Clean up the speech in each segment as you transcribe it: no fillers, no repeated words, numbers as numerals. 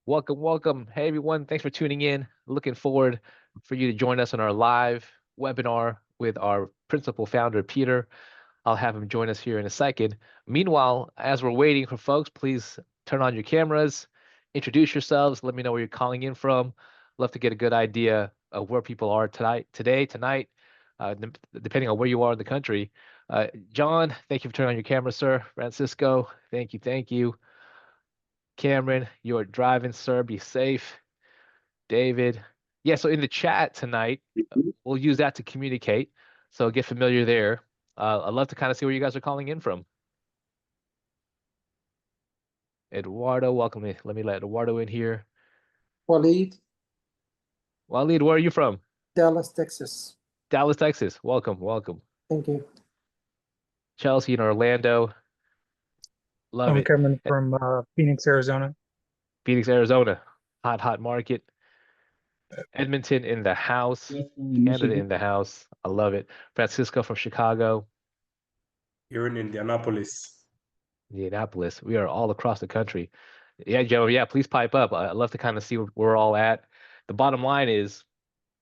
Welcome, welcome. Hey, everyone. Thanks for tuning in. Looking forward for you to join us on our live webinar with our principal founder, Peter. I'll have him join us here in a second. Meanwhile, as we're waiting for folks, please turn on your cameras, introduce yourselves, let me know where you're calling in from. Love to get a good idea of where people are tonight, depending on where you are in the country. John, thank you for turning on your camera, sir. Francisco, thank you. Cameron, you're driving, sir. Be safe. David. Yeah, so in the chat tonight, we'll use that to communicate. So get familiar there. I'd love to kind of see where you guys are calling in from. Eduardo, welcome in. Let me let Eduardo in here. Waleed, Waleed, where are you from? Dallas, Texas. Dallas, Texas. Welcome, welcome. Thank you. Chelsea in Orlando. Love I'm it. coming from Phoenix, Arizona. Phoenix, Arizona. Hot market. Edmonton in the house. Canada in the house. I love it. Francisco from Chicago. You're in Indianapolis. Indianapolis. We are all across the country. Yeah, Joe. Yeah, please pipe up. I'd love to kind of see where we're all at. The bottom line is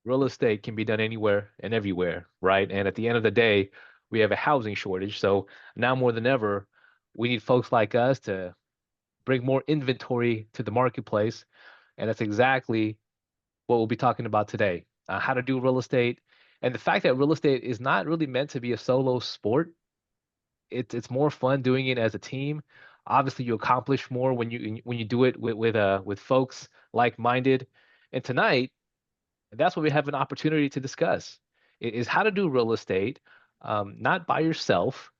real estate can be done anywhere and everywhere, right? And at the end of the day, we have a housing shortage. So now more than ever, we need folks like us to bring more inventory to the marketplace. And that's exactly what we'll be talking about today. How to do real estate. And the fact that real estate is not really meant to be a solo sport. It's more fun doing it as a team. Obviously, you accomplish more when you do it with folks like-minded. And tonight, that's what we have an opportunity to discuss is how to do real estate, not by yourself,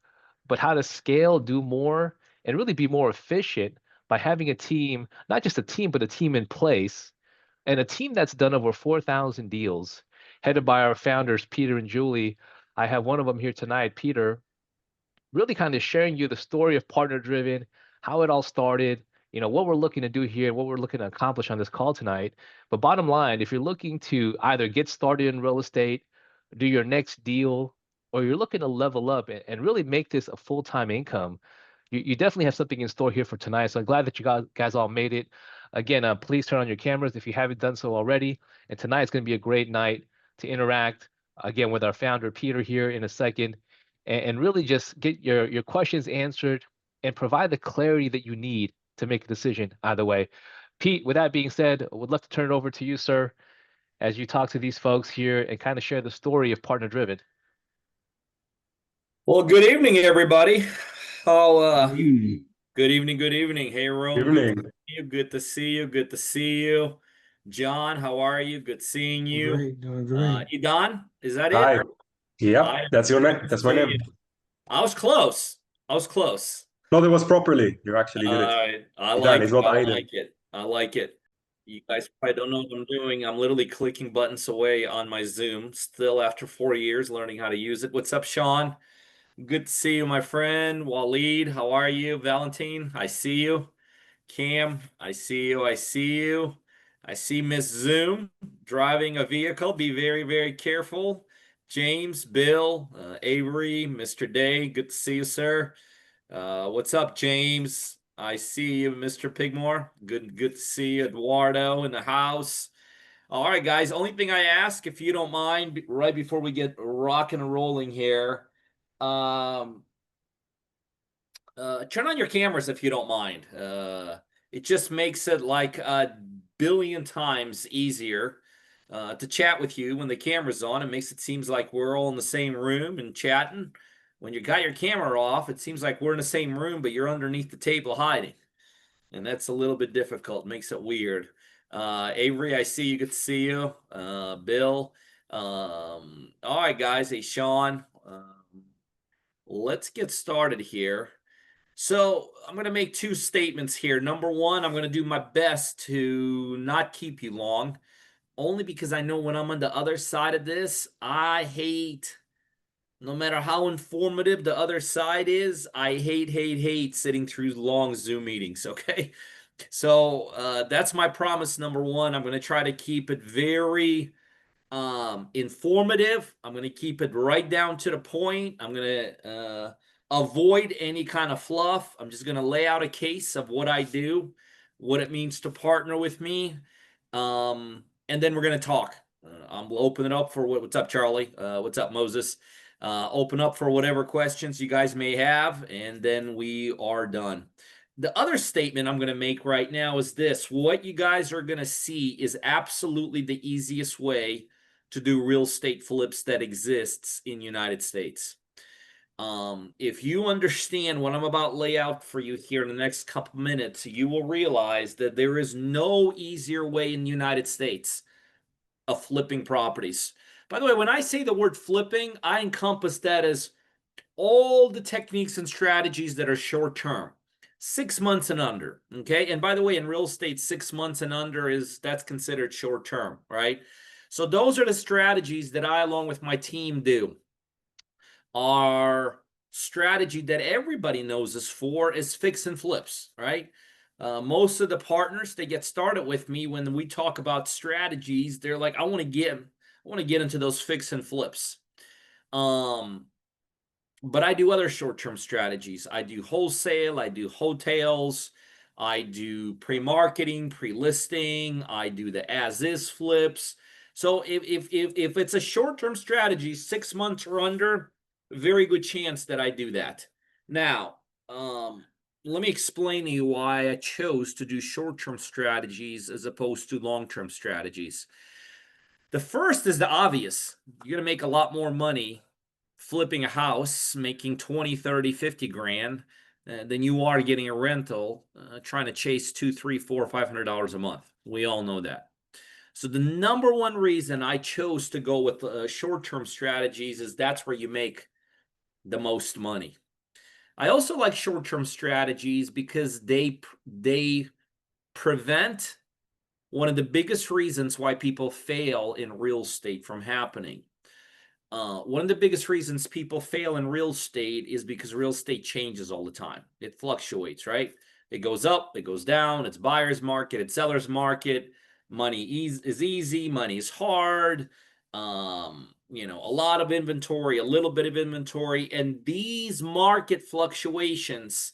but how to scale, do more, and really be more efficient by having a team, not just a team, but a team in place, and a team that's done over 4,000 deals, headed by our founders, Peter and Julie. I have one of them here tonight, Peter, really kind of sharing you the story of Partner Driven, how it all started, what we're looking to do here, what we're looking to accomplish on this call tonight. But bottom line, if you're looking to either get started in real estate, do your next deal, or you're looking to level up and really make this a full-time income, you definitely have something in store here for tonight. So I'm glad that you guys all made it. Again, please turn on your cameras if you haven't done so already. And tonight's going to be a great night to interact again with our founder, Peter, here in a second, and really just get your questions answered and provide the clarity that you need to make a decision either way. Pete, with that being said, I would love to turn it over to you, sir, as you talk to these folks here and kind of share the story of Partner Driven. Well, good evening, everybody. Good evening, good evening. Hey, Rome, good to see you, good to see you. John, how are you? Good seeing you. Great, doing great. Idan, is that Hi. it? Yeah, Hi. that's your name. That's my name. I was close. No, that was properly. You actually did it. I Idan, like it's it. not I Aiden. like it. I like it. You guys probably don't know what I'm doing. I'm literally clicking buttons away on my Zoom, still after 4 years learning how to use it. What's up, Sean? Good to see you, my friend. Waleed, how are you? Valentine, I see you. Cam, I see you. I see you. I see Miss Zoom driving a vehicle. Be very, very careful. James, Bill, Avery, Mr. Day, good to see you, sir. What's up, James? I see you, Mr. Pigmore. Good to see you. Eduardo in the house. All right, guys. Only thing I ask, if you don't mind, right before we get rocking and rolling here, turn on your cameras if you don't mind. It just makes it like a billion times easier to chat with you when the camera's on. It makes it seems like we're all in the same room and chatting. When you got your camera off, it seems like we're in the same room, but you're underneath the table hiding. And that's a little bit difficult. Makes it weird. Avery, I see you. Good to see you. Bill. All right, guys. Hey, Sean. Let's get started here. So I'm going to make two statements here. Number one, I'm going to do my best to not keep you long, only because I know when I'm on the other side of this, I hate, no matter how informative the other side is, I hate sitting through long Zoom meetings, okay? So that's my promise, number one. I'm going to try to keep it very informative. I'm going to keep it right down to the point. I'm going to avoid any kind of fluff. I'm just going to lay out a case of what I do. what it means to partner with me. And then we're going to talk. We'll open it up for what's up, Charlie? What's up, Moses? Open up for whatever questions you guys may have, and then we are done. The other statement I'm going to make right now is this. What you guys are going to see is absolutely the easiest way to do real estate flips that exists in the United States. If you understand what I'm about to lay out for you here in the next couple minutes, you will realize that there is no easier way in the United States of flipping properties. By the way, when I say the word flipping, I encompass that as all the techniques and strategies that are short term, 6 months and under. Okay. And by the way, in real estate, 6 months and under that's considered short term, right? So those are the strategies that I, along with my team, do. Our strategy that everybody knows us for is fix and flips, right? Most of the partners, they get started with me when we talk about strategies. They're like, I want to get into those fix and flips. But I do other short-term strategies. I do wholesale, I do hotels, I do pre-marketing, pre-listing, I do the as-is flips. So if it's a short-term strategy, 6 months or under, very good chance that I do that. Now, let me explain to you why I chose to do short-term strategies as opposed to long-term strategies. The first is the obvious. You're going to make a lot more money flipping a house, making 20, 30, 50 grand than you are getting a rental, trying to chase $200, $300, $400, $500 a month. We all know that. So the number one reason I chose to go with short-term strategies is that's where you make the most money. I also like short-term strategies because they prevent one of the biggest reasons why people fail in real estate from happening. One of the biggest reasons people fail in real estate is because real estate changes all the time. It fluctuates, right? It goes up, it goes down. It's buyer's market, it's seller's market. Money is easy, money is hard. A lot of inventory, a little bit of inventory. And these market fluctuations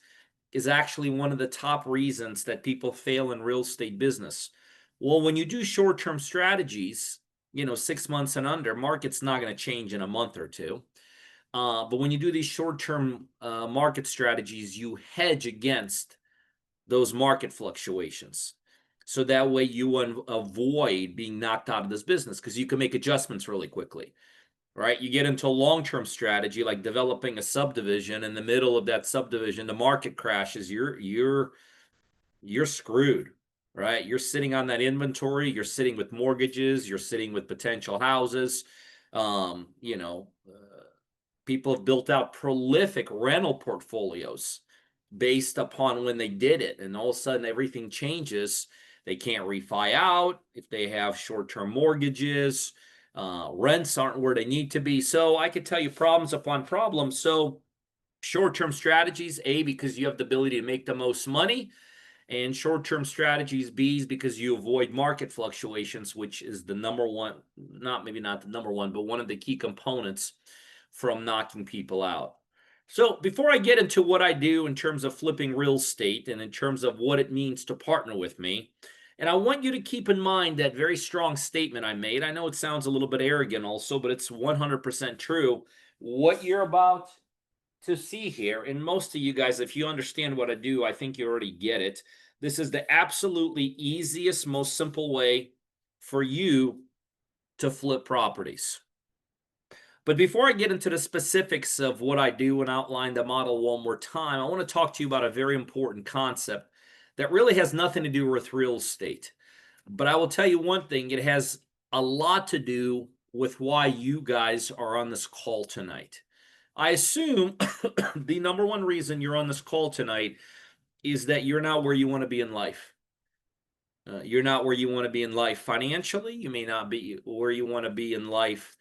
is actually one of the top reasons that people fail in real estate business. Well, when you do short-term strategies, 6 months and under, market's not going to change in a month or two. But when you do these short-term market strategies, you hedge against those market fluctuations. So that way you avoid being knocked out of this business because you can make adjustments really quickly, right? You get into a long-term strategy like developing a subdivision. In the middle of that subdivision, the market crashes. You're screwed. Right? You're sitting on that inventory. You're sitting with mortgages. You're sitting with potential houses. People have built out prolific rental portfolios based upon when they did it. And all of a sudden, everything changes. They can't refi out if they have short-term mortgages. Rents aren't where they need to be. So I could tell you problems upon problems. So short-term strategies, A, because you have the ability to make the most money. And short-term strategies, B's, because you avoid market fluctuations, which is the number one, maybe not the number one, but one of the key components from knocking people out. So before I get into what I do in terms of flipping real estate and in terms of what it means to partner with me, and I want you to keep in mind that very strong statement I made. I know it sounds a little bit arrogant also, but it's 100% true. What you're about to see here, and most of you guys, if you understand what I do, I think you already get it. This is the absolutely easiest, most simple way for you to flip properties. But before I get into the specifics of what I do and outline the model one more time, I want to talk to you about a very important concept that really has nothing to do with real estate. But I will tell you one thing, it has a lot to do with why you guys are on this call tonight. I assume the number one reason you're on this call tonight is that you're not where you want to be in life. You're not where you want to be in life financially. You may not be where you want to be in life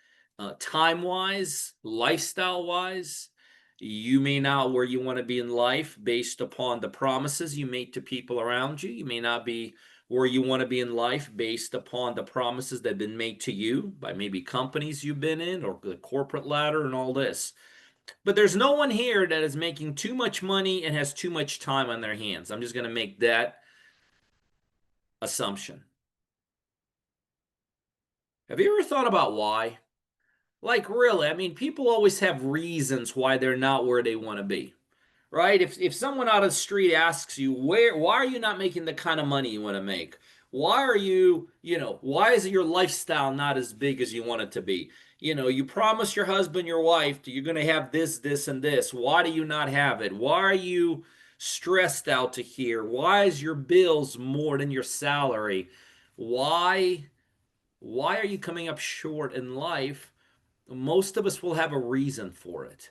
time-wise, lifestyle-wise. You may not where you want to be in life based upon the promises you make to people around you. You may not be where you want to be in life based upon the promises that have been made to you by maybe companies you've been in or the corporate ladder and all this. But there's no one here that is making too much money and has too much time on their hands. I'm just going to make that assumption. Have you ever thought about why? Like, really, I mean, people always have reasons why they're not where they want to be, right? If someone out of the street asks you, why are you not making the kind of money you want to make? Why are you, why is your lifestyle not as big as you want it to be? You promise your husband, your wife, you're going to have this, this, and this. Why do you not have it? Why are you stressed out to here? Why is your bills more than your salary? Why are you coming up short in life? Most of us will have a reason for it.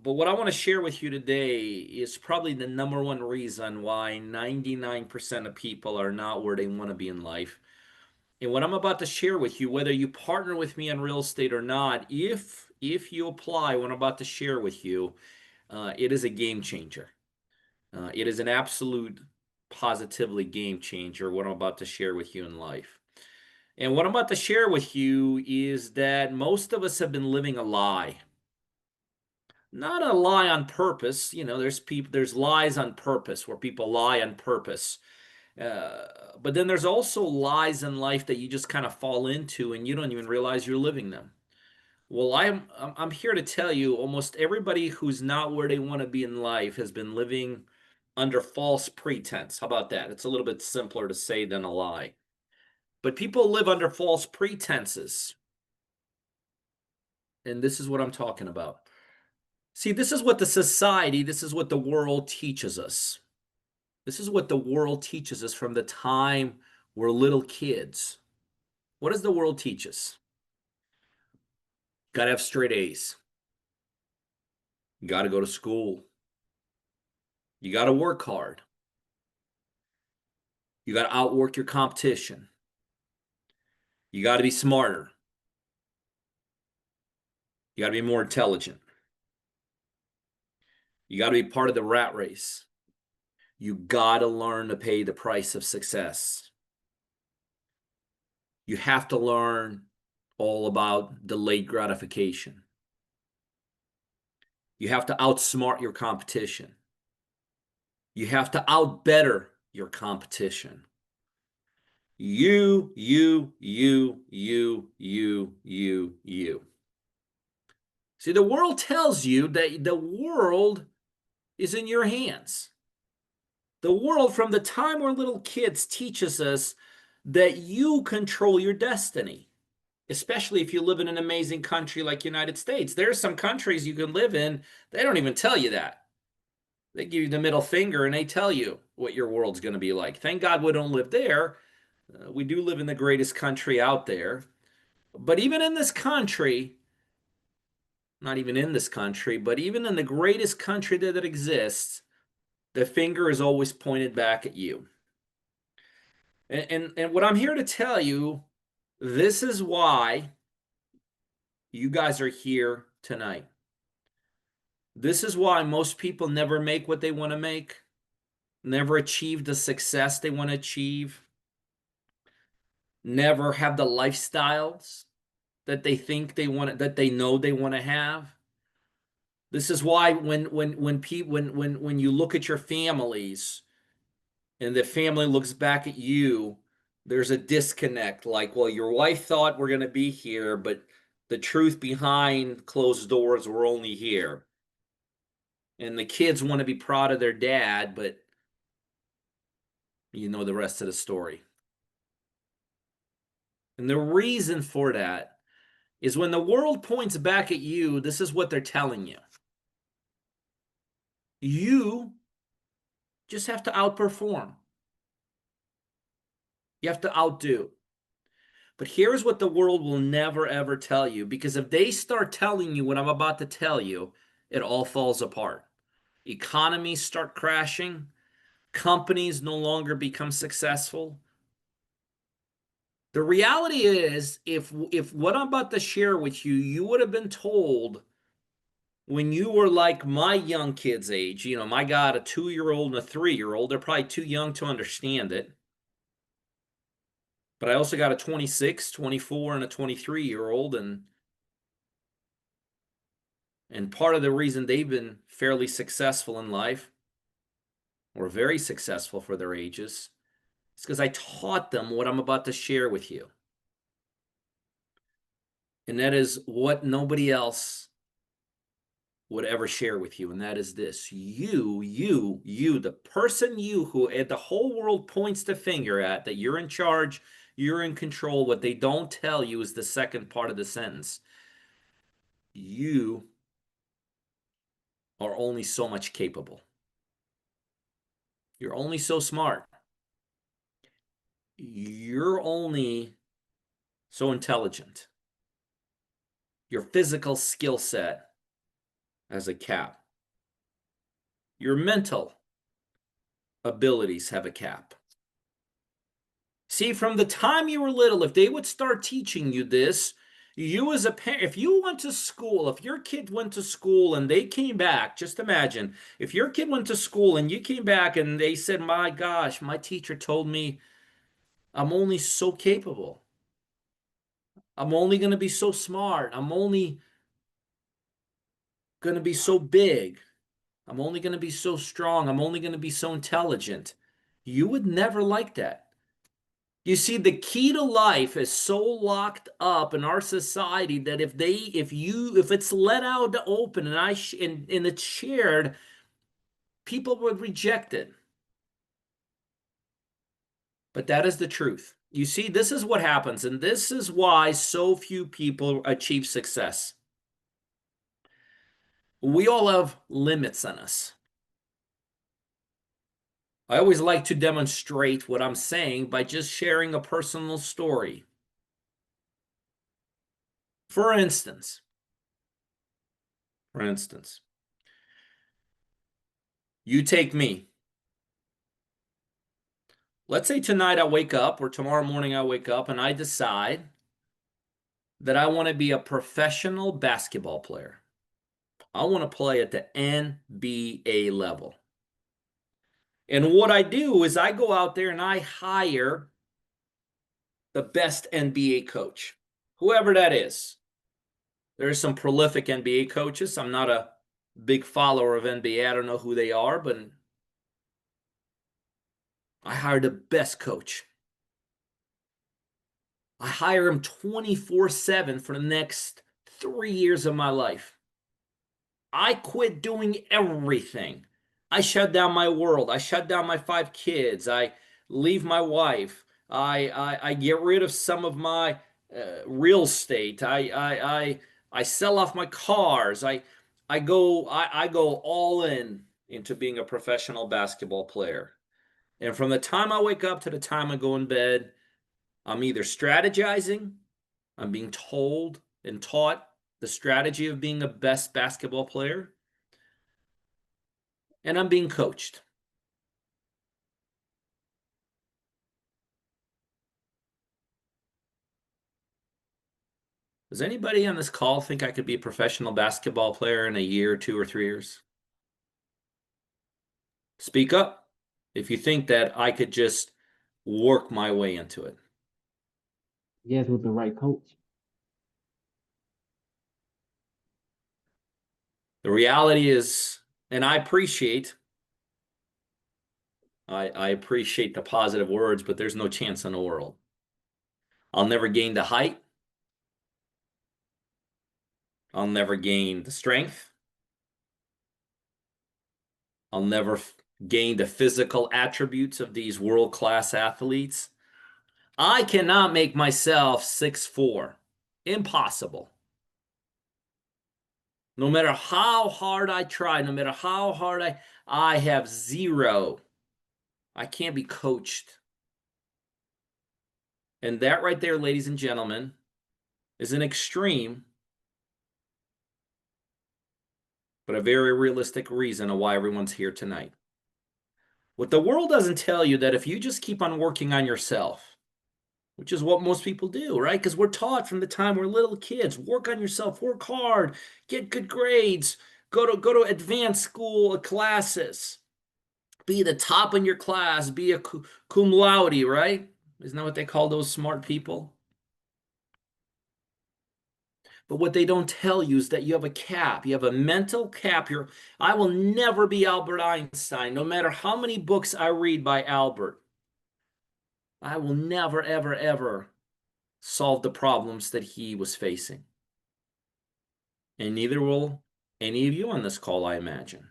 But what I want to share with you today is probably the number one reason why 99% of people are not where they want to be in life. And what I'm about to share with you, whether you partner with me on real estate or not, if you apply what I'm about to share with you, it is a game changer. It is an absolute positively game changer, what I'm about to share with you in life. And what I'm about to share with you is that most of us have been living a lie. Not a lie on purpose. There's lies on purpose where people lie on purpose. But then there's also lies in life that you just kind of fall into and you don't even realize you're living them. Well, I'm here to tell you almost everybody who's not where they want to be in life has been living under false pretense. How about that? It's a little bit simpler to say than a lie. But people live under false pretenses. And this is what I'm talking about. See, this is what this is what the world teaches us. This is what the world teaches us from the time we're little kids. What does the world teach us? Got to have straight A's. You got to go to school. You got to work hard. You got to outwork your competition. You got to be smarter. You got to be more intelligent. You got to be part of the rat race. You got to learn to pay the price of success. You have to learn all about delayed gratification. You have to outsmart your competition. You have to outbetter your competition. You. See, the world tells you that the world is in your hands. The world, from the time we're little kids, teaches us that you control your destiny, especially if you live in an amazing country like United States. There are some countries you can live in, they don't even tell you that. They give you the middle finger and they tell you what your world's going to be like. Thank God we don't live there. We do live in the greatest country out there. But even in this country, not even in this country, but even in the greatest country that exists, the finger is always pointed back at you. And what I'm here to tell you, this is why you guys are here tonight. This is why most people never make what they want to make, never achieve the success they want to achieve, never have the lifestyles that they think they want, that they know they want to have. This is why when you look at your families and the family looks back at you, there's a disconnect. Like, well, your wife thought we're going to be here, but the truth behind closed doors, we're only here. And the kids want to be proud of their dad, but you know the rest of the story. And the reason for that is when the world points back at you, this is what they're telling you. You just have to outperform. You have to outdo. But here's what the world will never, ever tell you, because if they start telling you what I'm about to tell you, it all falls apart. Economies start crashing. Companies no longer become successful. The reality is, if what I'm about to share with you, you would have been told when you were like my young kids' age, my God, a 2-year-old and a 3-year-old, they're probably too young to understand it. But I also got a 26, 24, and a 23-year-old, and part of the reason they've been fairly successful in life, or very successful for their ages, It's because I taught them what I'm about to share with you. And that is what nobody else would ever share with you. And that is this: you, the person you who the whole world points the finger at, that you're in charge, you're in control. What they don't tell you is the second part of the sentence. You are only so much capable. You're only so smart. You're only so intelligent. Your physical skill set has a cap. Your mental abilities have a cap. See, from the time you were little, if they would start teaching you this, you as a parent, if you went to school, if your kid went to school and they came back, just imagine, if your kid went to school and you came back and they said, my gosh, my teacher told me I'm only so capable. I'm only going to be so smart. I'm only going to be so big. I'm only going to be so strong. I'm only going to be so intelligent. You would never like that. You see, the key to life is so locked up in our society that if it's let out to open and it's shared, people would reject it. But that is the truth. You see, this is what happens, and this is why so few people achieve success. We all have limits on us. I always like to demonstrate what I'm saying by just sharing a personal story. For instance, you take me. Let's say tonight I wake up, or tomorrow morning I wake up, and I decide that I want to be a professional basketball player. I want to play at the NBA level. And what I do is I go out there and I hire the best NBA coach, whoever that is. There's some prolific NBA coaches. I'm not a big follower of NBA. I don't know who they are, but I hire the best coach. I hire him 24/7 for the next 3 years of my life. I quit doing everything. I shut down my world. I shut down my 5 kids. I leave my wife. I get rid of some of my real estate. I sell off my cars. I go all in into being a professional basketball player. And from the time I wake up to the time I go in bed, I'm either strategizing, I'm being told and taught the strategy of being a best basketball player, and I'm being coached. Does anybody on this call think I could be a professional basketball player in a year, 2 or 3 years? Speak up if you think that I could just work my way into it. Yes, with the right coach. The reality is, and I appreciate the positive words, but there's no chance in the world. I'll never gain the height. I'll never gain the strength. I'll never gain the physical attributes of these world-class athletes. I cannot make myself 6'4". Impossible. No matter how hard I try, no matter how hard I have zero. I can't be coached. And that right there, ladies and gentlemen, is an extreme, but a very realistic reason of why everyone's here tonight. What the world doesn't tell you, that if you just keep on working on yourself, which is what most people do, right? Because we're taught from the time we're little kids, work on yourself, work hard, get good grades, go to advanced school classes, be the top in your class, be a cum laude, right? Isn't that what they call those smart people? But what they don't tell you is that you have a cap. You have a mental cap. I will never be Albert Einstein, no matter how many books I read by Albert. I will never, ever, ever solve the problems that he was facing. And neither will any of you on this call, I imagine.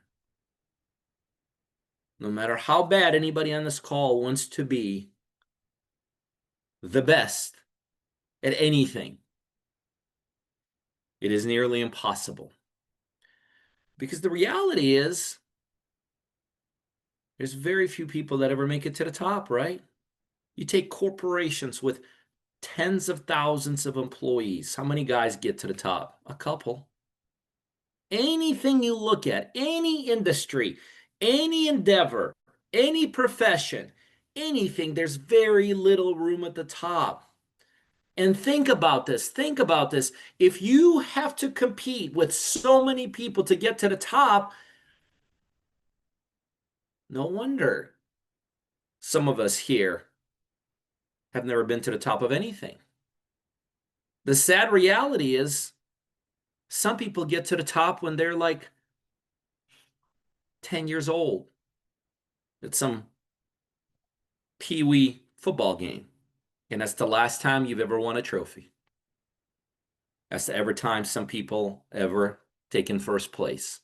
No matter how bad anybody on this call wants to be the best at anything, it is nearly impossible. Because the reality is, there's very few people that ever make it to the top, right? You take corporations with tens of thousands of employees. How many guys get to the top? A couple. Anything you look at, any industry, any endeavor, any profession, anything, there's very little room at the top. And think about this. Think about this. If you have to compete with so many people to get to the top, no wonder some of us here have never been to the top of anything. The sad reality is some people get to the top when they're like 10 years old at some pee-wee football game. And that's the last time you've ever won a trophy. That's the every time some people ever taken first place.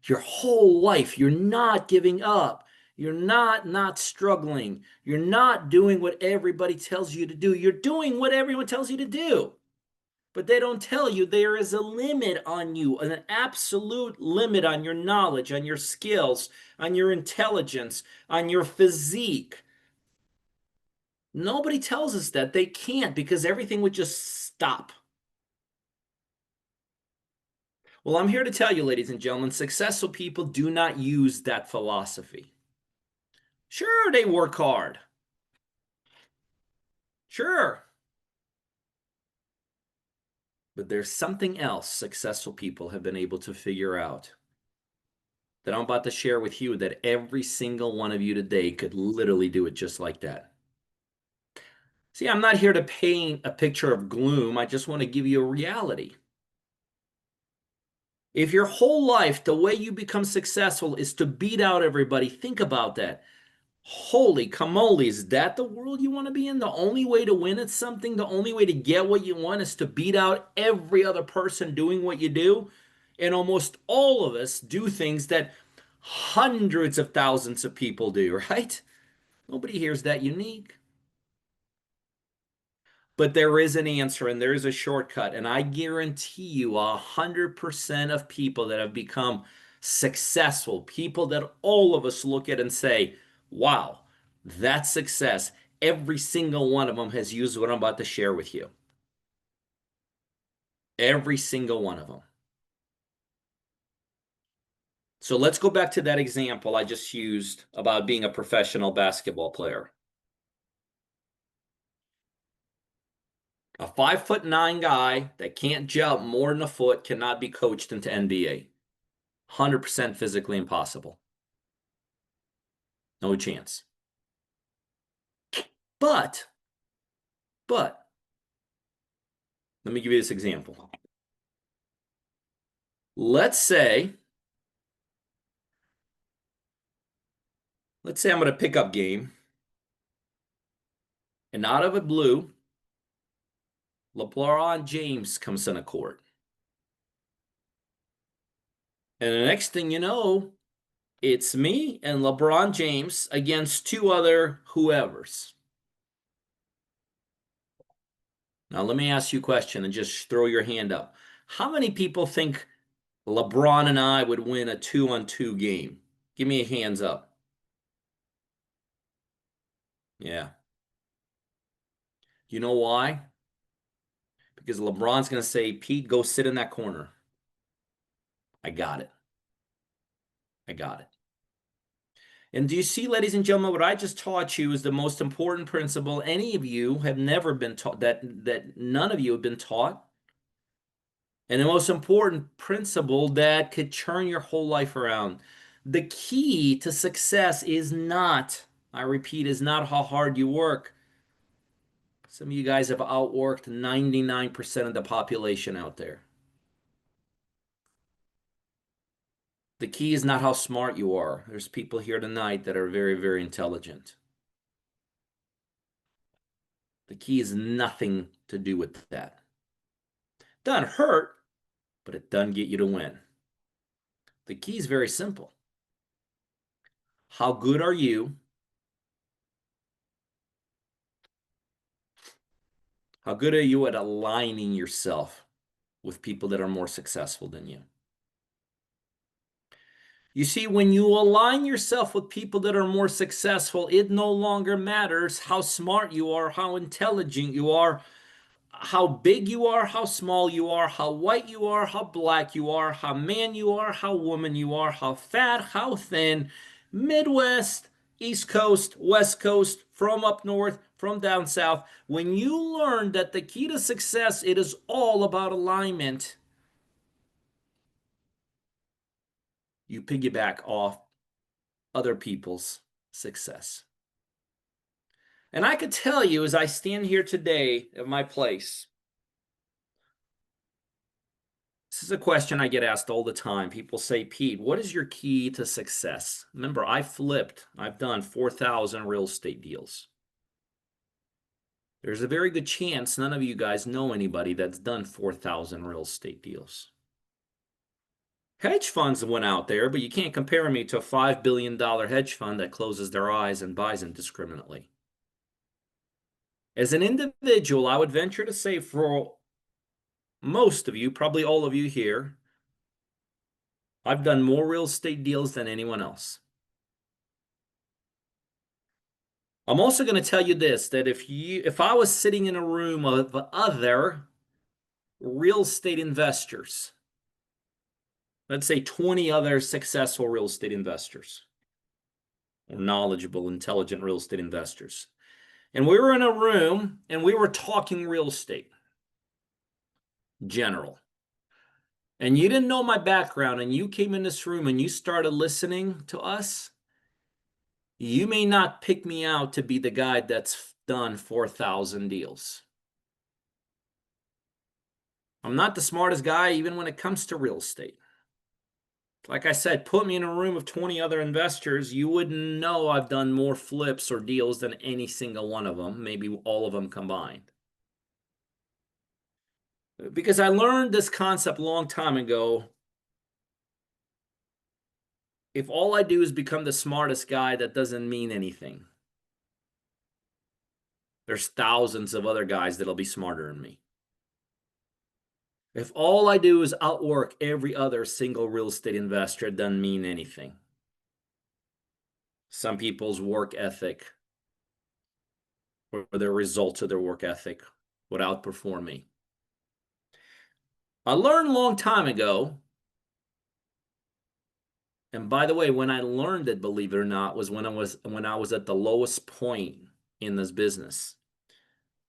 Your whole life, you're not giving up. You're not struggling. You're not doing what everybody tells you to do. You're doing what everyone tells you to do. But they don't tell you there is a limit on you, an absolute limit on your knowledge, on your skills, on your intelligence, on your physique. Nobody tells us that. They can't, because everything would just stop. Well, I'm here to tell you, ladies and gentlemen, successful people do not use that philosophy. Sure, they work hard. Sure. But there's something else successful people have been able to figure out that I'm about to share with you, that every single one of you today could literally do it just like that. See, I'm not here to paint a picture of gloom. I just want to give you a reality. If your whole life, the way you become successful is to beat out everybody, think about that. Holy camole, is that the world you want to be in? The only way to win at something, the only way to get what you want is to beat out every other person doing what you do? And almost all of us do things that hundreds of thousands of people do, right? Nobody here is that unique. But there is an answer and there is a shortcut. And I guarantee you 100% of people that have become successful, people that all of us look at and say, wow, that's success. Every single one of them has used what I'm about to share with you. Every single one of them. So let's go back to that example I just used about being a professional basketball player. A 5'9" guy that can't jump more than a foot cannot be coached into NBA. 100% physically impossible. No chance. But, let me give you this example. Let's say I'm at a pickup game, and out of the blue, LeBron James comes in a court. And the next thing you know, it's me and LeBron James against two other whoever's. Now, let me ask you a question and just throw your hand up. How many people think LeBron and I would win a 2-on-2 game? Give me a hands up. Yeah. You know why? Because LeBron's going to say, Pete, go sit in that corner. I got it. I got it. And do you see, ladies and gentlemen, what I just taught you is the most important principle any of you have never been taught, that none of you have been taught. And the most important principle that could turn your whole life around. The key to success is not, I repeat, is not how hard you work. Some of you guys have outworked 99% of the population out there. The key is not how smart you are. There's people here tonight that are very, very intelligent. The key is nothing to do with that. Doesn't hurt, but it doesn't get you to win. The key is very simple. How good are you? How good are you at aligning yourself with people that are more successful than you? You see, when you align yourself with people that are more successful, it no longer matters how smart you are, how intelligent you are, how big you are, how small you are, how white you are, how black you are, how man you are, how woman you are, how fat, how thin, Midwest, East Coast, West Coast, from up north, from down south. When you learn that the key to success, it is all about alignment, you piggyback off other people's success. And I could tell you, as I stand here today at my place, this is a question I get asked all the time. People say, Pete, what is your key to success? Remember, I've done 4,000 real estate deals. There's a very good chance none of you guys know anybody that's done 4,000 real estate deals. Hedge funds went out there, but you can't compare me to a $5 billion hedge fund that closes their eyes and buys indiscriminately. As an individual, I would venture to say for most of you, probably all of you here, I've done more real estate deals than anyone else. I'm also going to tell you this, that if I was sitting in a room of other real estate investors, let's say 20 other successful real estate investors, or knowledgeable, intelligent real estate investors, and we were in a room and we were talking real estate, general, and you didn't know my background and you came in this room and you started listening to us, you may not pick me out to be the guy that's done 4,000 deals. I'm not the smartest guy even when it comes to real estate. Like I said, put me in a room of 20 other investors, you wouldn't know I've done more flips or deals than any single one of them, maybe all of them combined. Because I learned this concept a long time ago. If all I do is become the smartest guy, that doesn't mean anything. There's thousands of other guys that'll be smarter than me. If all I do is outwork every other single real estate investor, it doesn't mean anything. Some people's work ethic or their results of their work ethic would outperform me. I learned a long time ago, and by the way, when I learned it, believe it or not, was when I was at the lowest point in this business.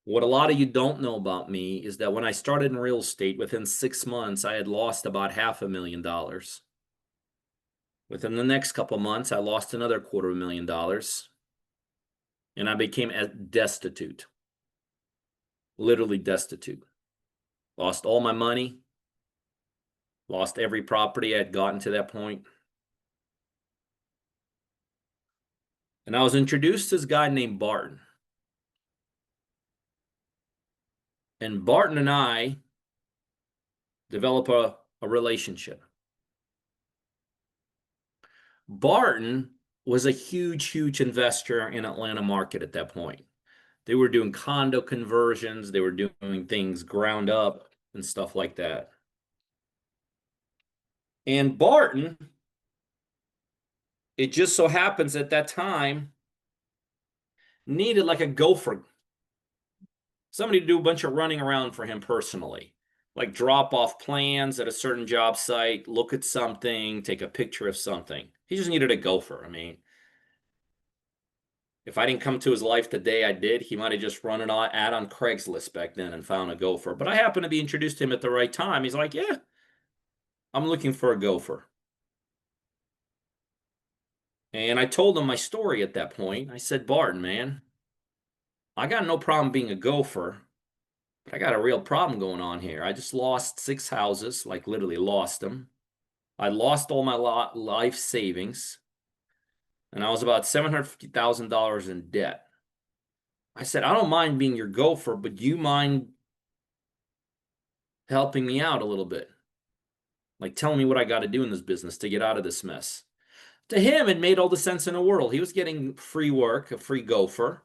What a lot of you don't know about me is that when I started in real estate, within 6 months, I had lost about $500,000. Within the next couple of months, I lost another $250,000. And I became destitute. Literally destitute. Lost all my money. Lost every property I had gotten to that point. And I was introduced to this guy named Barton. And Barton and I developed a relationship. Barton was a huge investor in Atlanta market at that point. They were doing condo conversions. They were doing things ground up and stuff like that. And Barton, it just so happens at that time, needed like a gopher. Somebody to do a bunch of running around for him personally. Like drop off plans at a certain job site, look at something, take a picture of something. He just needed a gopher. I mean, if I didn't come to his life the day I did, he might have just run an ad on Craigslist back then and found a gopher. But I happened to be introduced to him at the right time. He's like, yeah, I'm looking for a gopher. And I told him my story at that point. I said, Barton, man, I got no problem being a gopher, but I got a real problem going on here. I just lost 6 houses, like literally lost them. I lost all my life savings, and I was about $750,000 in debt. I said, I don't mind being your gopher, but do you mind helping me out a little bit? Like telling me what I got to do in this business to get out of this mess. To him, it made all the sense in the world. He was getting free work, a free gopher.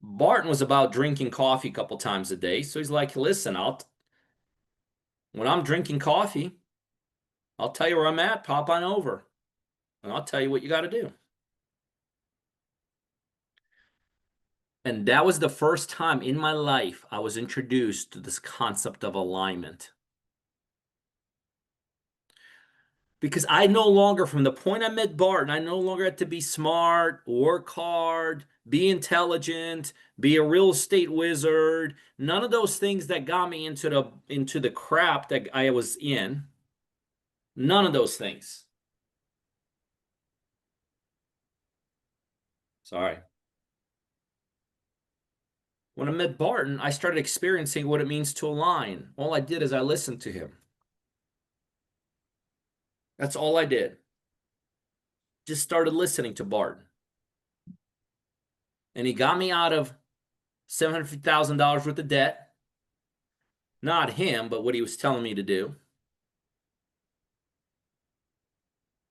Barton was about drinking coffee a couple times a day. So he's like, listen, when I'm drinking coffee, I'll tell you where I'm at, pop on over. And I'll tell you what you got to do. And that was the first time in my life I was introduced to this concept of alignment. Because I no longer, from the point I met Barton, I no longer had to be smart, work hard, be intelligent, be a real estate wizard. None of those things that got me into the crap that I was in. None of those things. Sorry. When I met Barton, I started experiencing what it means to align. All I did is I listened to him. That's all I did. Just started listening to Barton. And he got me out of $750,000 worth of debt. Not him, but what he was telling me to do.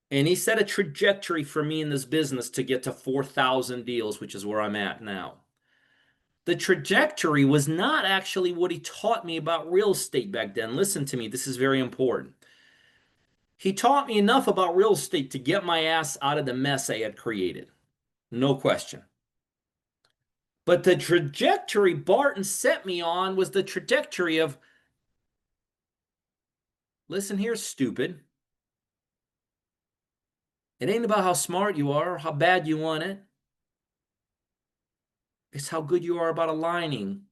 And he set a trajectory for me in this business to get to 4,000 deals, which is where I'm at now. The trajectory was not actually what he taught me about real estate back then. Listen to me, this is very important. He taught me enough about real estate to get my ass out of the mess I had created. No question. But the trajectory Barton set me on was the trajectory of, listen here, stupid. It ain't about how smart you are or how bad you want it. It's how good you are about aligning.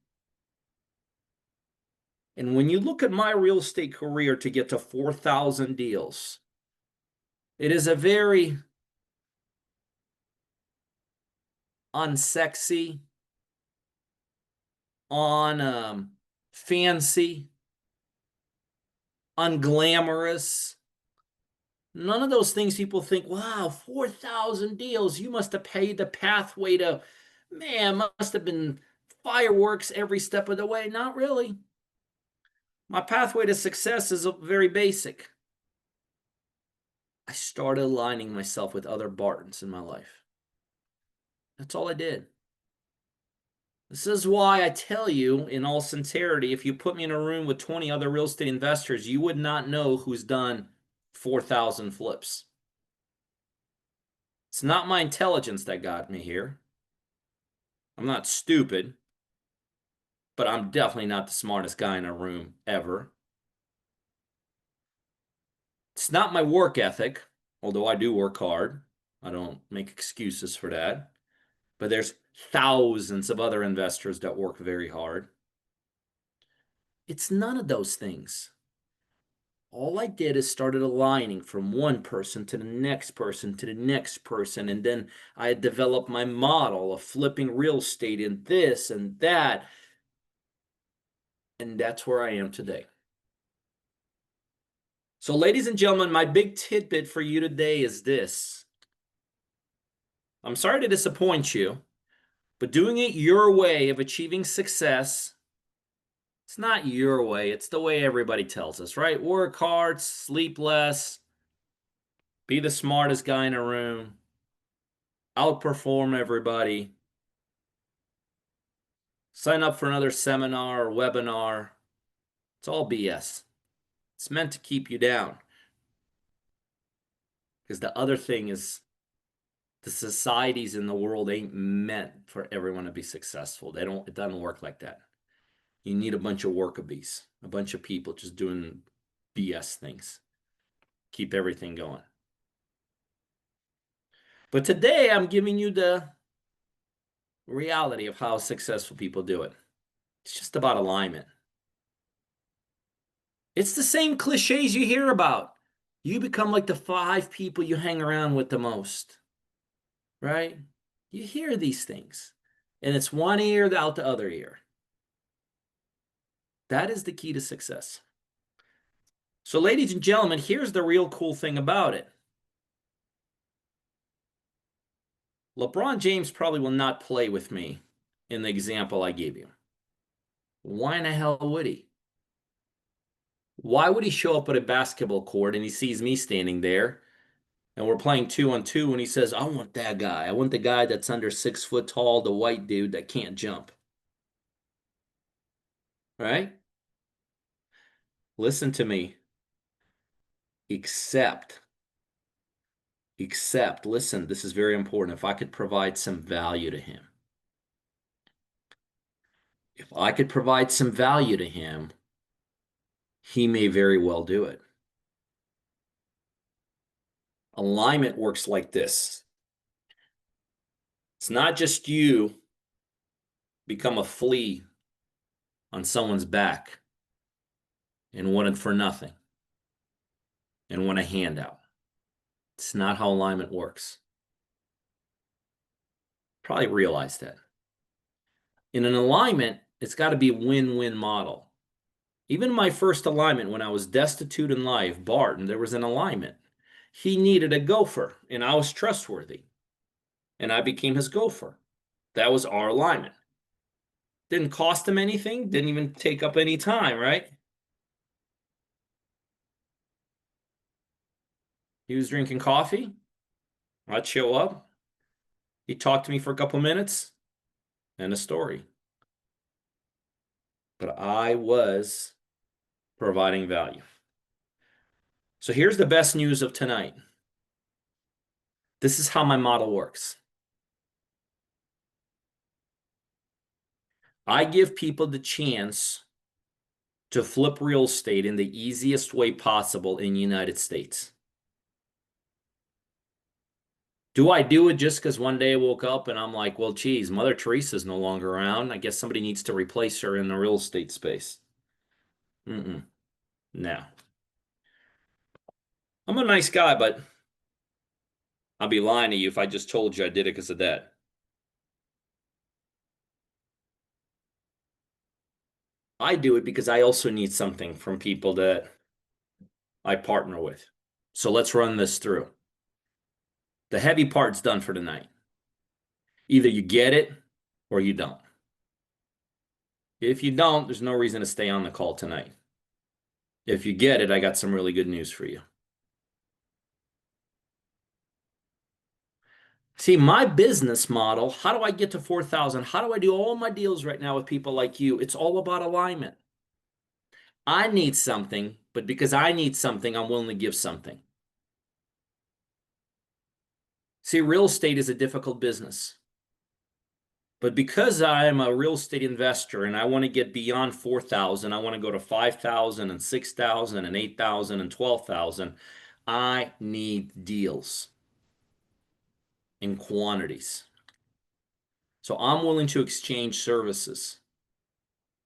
And when you look at my real estate career to get to 4,000 deals, it is a very unsexy, fancy, unglamorous. None of those things people think, wow, 4,000 deals. You must have paid the pathway to, man, must have been fireworks every step of the way. Not really. My pathway to success is very basic. I started aligning myself with other Bartons in my life. That's all I did. This is why I tell you, in all sincerity, if you put me in a room with 20 other real estate investors, you would not know who's done 4,000 flips. It's not my intelligence that got me here. I'm not stupid, but I'm definitely not the smartest guy in a room ever. It's not my work ethic, although I do work hard. I don't make excuses for that. But there's thousands of other investors that work very hard. It's none of those things. All I did is started aligning from one person to the next person to the next person. And then I had developed my model of flipping real estate in this and that. And that's where I am today. So, ladies and gentlemen, my big tidbit for you today is this. I'm sorry to disappoint you, but doing it your way of achieving success, it's not your way. It's the way everybody tells us, right? Work hard, sleep less, be the smartest guy in a room, outperform everybody, sign up for another seminar or webinar. It's all BS. It's meant to keep you down. Because the other thing is, the societies in the world ain't meant for everyone to be successful. It doesn't work like that. You need a bunch of worker bees, a bunch of people just doing BS things. Keep everything going. But today I'm giving you the reality of how successful people do it. It's just about alignment. It's the same cliches you hear about. You become like the 5 people you hang around with the most, right? You hear these things, and it's one ear out the other ear. That is the key to success. So, ladies and gentlemen, here's the real cool thing about it. LeBron James probably will not play with me in the example I gave you. Why in the hell would he? Why would he show up at a basketball court and he sees me standing there and we're playing 2-on-2 and he says, I want that guy. I want the guy that's under 6 foot tall, the white dude that can't jump. Right? Listen to me. Except, listen, this is very important. If I could provide some value to him. If I could provide some value to him, he may very well do it. Alignment works like this. It's not just you become a flea on someone's back and want it for nothing and want a handout. It's not how alignment works. Probably realize that. In an alignment, it's got to be a win-win model. Even my first alignment when I was destitute in life, Barton, there was an alignment. He needed a gopher, and I was trustworthy. And I became his gopher. That was our alignment. Didn't cost him anything, didn't even take up any time, right? He was drinking coffee. I'd show up. He'd talk to me for a couple minutes. And a story. But I was providing value. So here's the best news of tonight. This is how my model works. I give people the chance to flip real estate in the easiest way possible in the United States. Do I do it just because one day I woke up and I'm like, well, geez, Mother Teresa's no longer around. I guess somebody needs to replace her in the real estate space. No. I'm a nice guy, but I'll be lying to you if I just told you I did it because of that. I do it because I also need something from people that I partner with. So let's run this through. The heavy part's done for tonight. Either you get it or you don't. If you don't, there's no reason to stay on the call tonight. If you get it, I got some really good news for you. See, my business model, how do I get to 4,000? How do I do all my deals right now with people like you? It's all about alignment. I need something, but because I need something, I'm willing to give something. See, real estate is a difficult business. But because I'm a real estate investor and I want to get beyond 4,000, I want to go to 5,000 and 6,000 and 8,000 and 12,000, I need deals in quantities. So I'm willing to exchange services.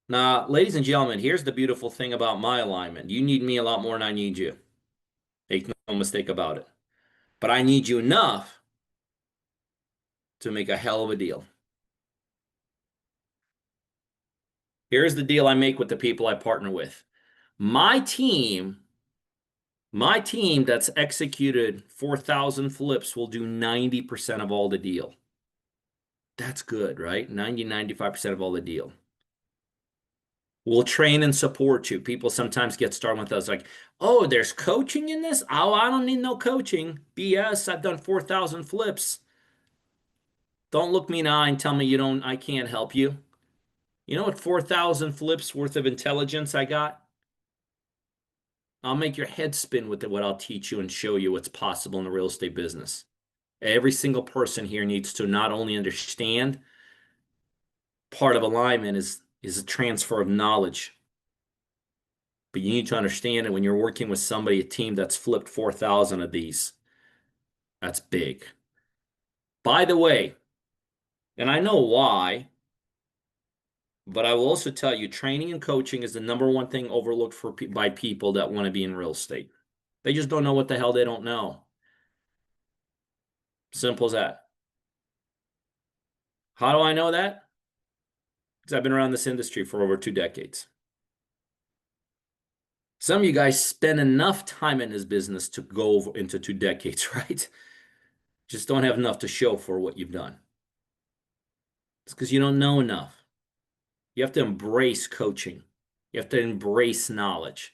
Now, ladies and gentlemen, here's the beautiful thing about my alignment. You need me a lot more than I need you. Make no mistake about it. But I need you enough to make a hell of a deal. Here's the deal I make with the people I partner with. My team that's executed 4,000 flips will do 90% of all the deal. That's good, right? 95% of all the deal. We'll train and support you. People sometimes get started with us like, oh, there's coaching in this? Oh, I don't need no coaching. BS, I've done 4,000 flips. Don't look me in the eye and tell me I can't help you. You know what 4,000 flips worth of intelligence I got? I'll make your head spin with what I'll teach you and show you what's possible in the real estate business. Every single person here needs to not only understand part of alignment is a transfer of knowledge, but you need to understand it when you're working with somebody, a team that's flipped 4,000 of these. That's big. By the way, and I know why, but I will also tell you, training and coaching is the #1 thing overlooked by people that want to be in real estate. They just don't know what the hell they don't know. Simple as that. How do I know that? Because I've been around this industry for over 2 decades. Some of you guys spend enough time in this business to go into 2 decades, right? Just don't have enough to show for what you've done. It's because you don't know enough. You have to embrace coaching. You have to embrace knowledge,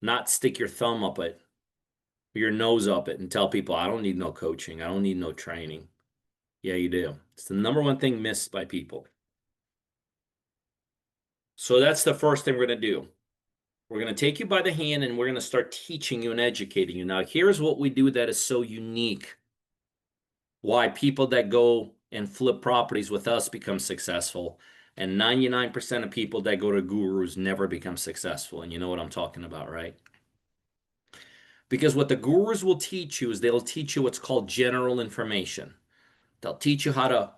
not stick your thumb up it, your nose up it, and tell people, I don't need no coaching. I don't need no training. Yeah, you do. It's the number one thing missed by people. So that's the first thing we're going to do. We're going to take you by the hand and we're going to start teaching you and educating you. Now, here's what we do that is so unique. Why people that go and flip properties with us become successful, and 99% of people that go to gurus never become successful. And you know what I'm talking about, right? Because what the gurus will teach you is they'll teach you what's called general information. They'll teach you how to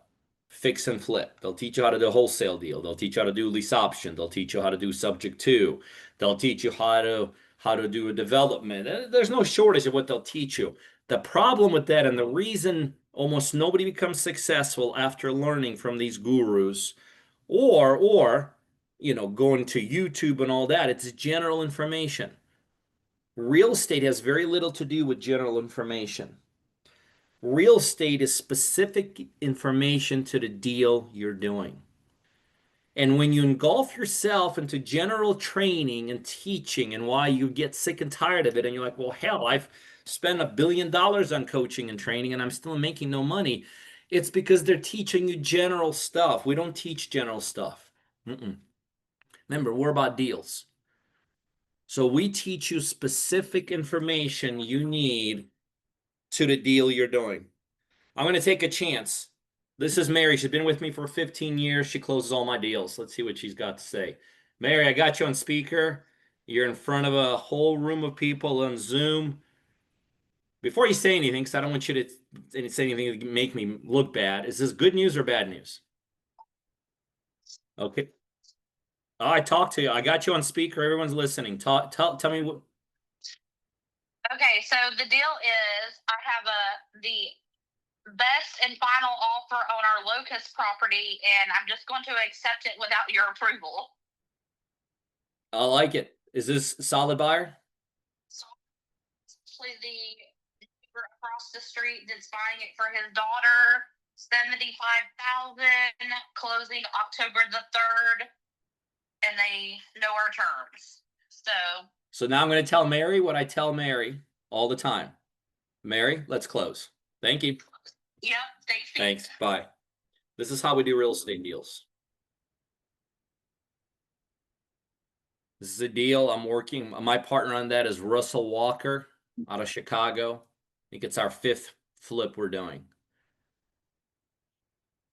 fix and flip. They'll teach you how to do a wholesale deal. They'll teach you how to do lease option. They'll teach you how to do subject to. They'll teach you how to do a development. There's no shortage of what they'll teach you. The problem with that, and the reason almost nobody becomes successful after learning from these gurus, or you know, going to YouTube and all that, it's general information. Real estate has very little to do with general information. Real estate is specific information to the deal you're doing. And when you engulf yourself into general training and teaching, and why you get sick and tired of it, and you're like, well, hell, I've spent $1 billion on coaching and training and I'm still making no money. It's because they're teaching you general stuff. We don't teach general stuff. Remember, we're about deals. So we teach you specific information you need to the deal you're doing. I'm going to take a chance. This is Mary. She's been with me for 15 years. She closes all my deals. Let's see what she's got to say. Mary, I got you on speaker. You're in front of a whole room of people on Zoom. Before you say anything, because I don't want you to say anything to make me look bad, is this good news or bad news? Okay. Oh, I talked to you. I got you on speaker. Everyone's listening. Tell me what. Okay, so the deal is I have the best and final offer on our Locust property, and I'm just going to accept it without your approval. I like it. Is this solid buyer? So, actually, the neighbor across the street that's buying it for his daughter, $75,000, closing October the 3rd, and they know our terms. So now I'm going to tell Mary what I tell Mary all the time. Mary, let's close. Thank you. yep, Thanks. Bye. This is how we do real estate deals. This is a deal I'm working. My partner on that is Russell Walker out of Chicago. I think it's our 5th flip we're doing.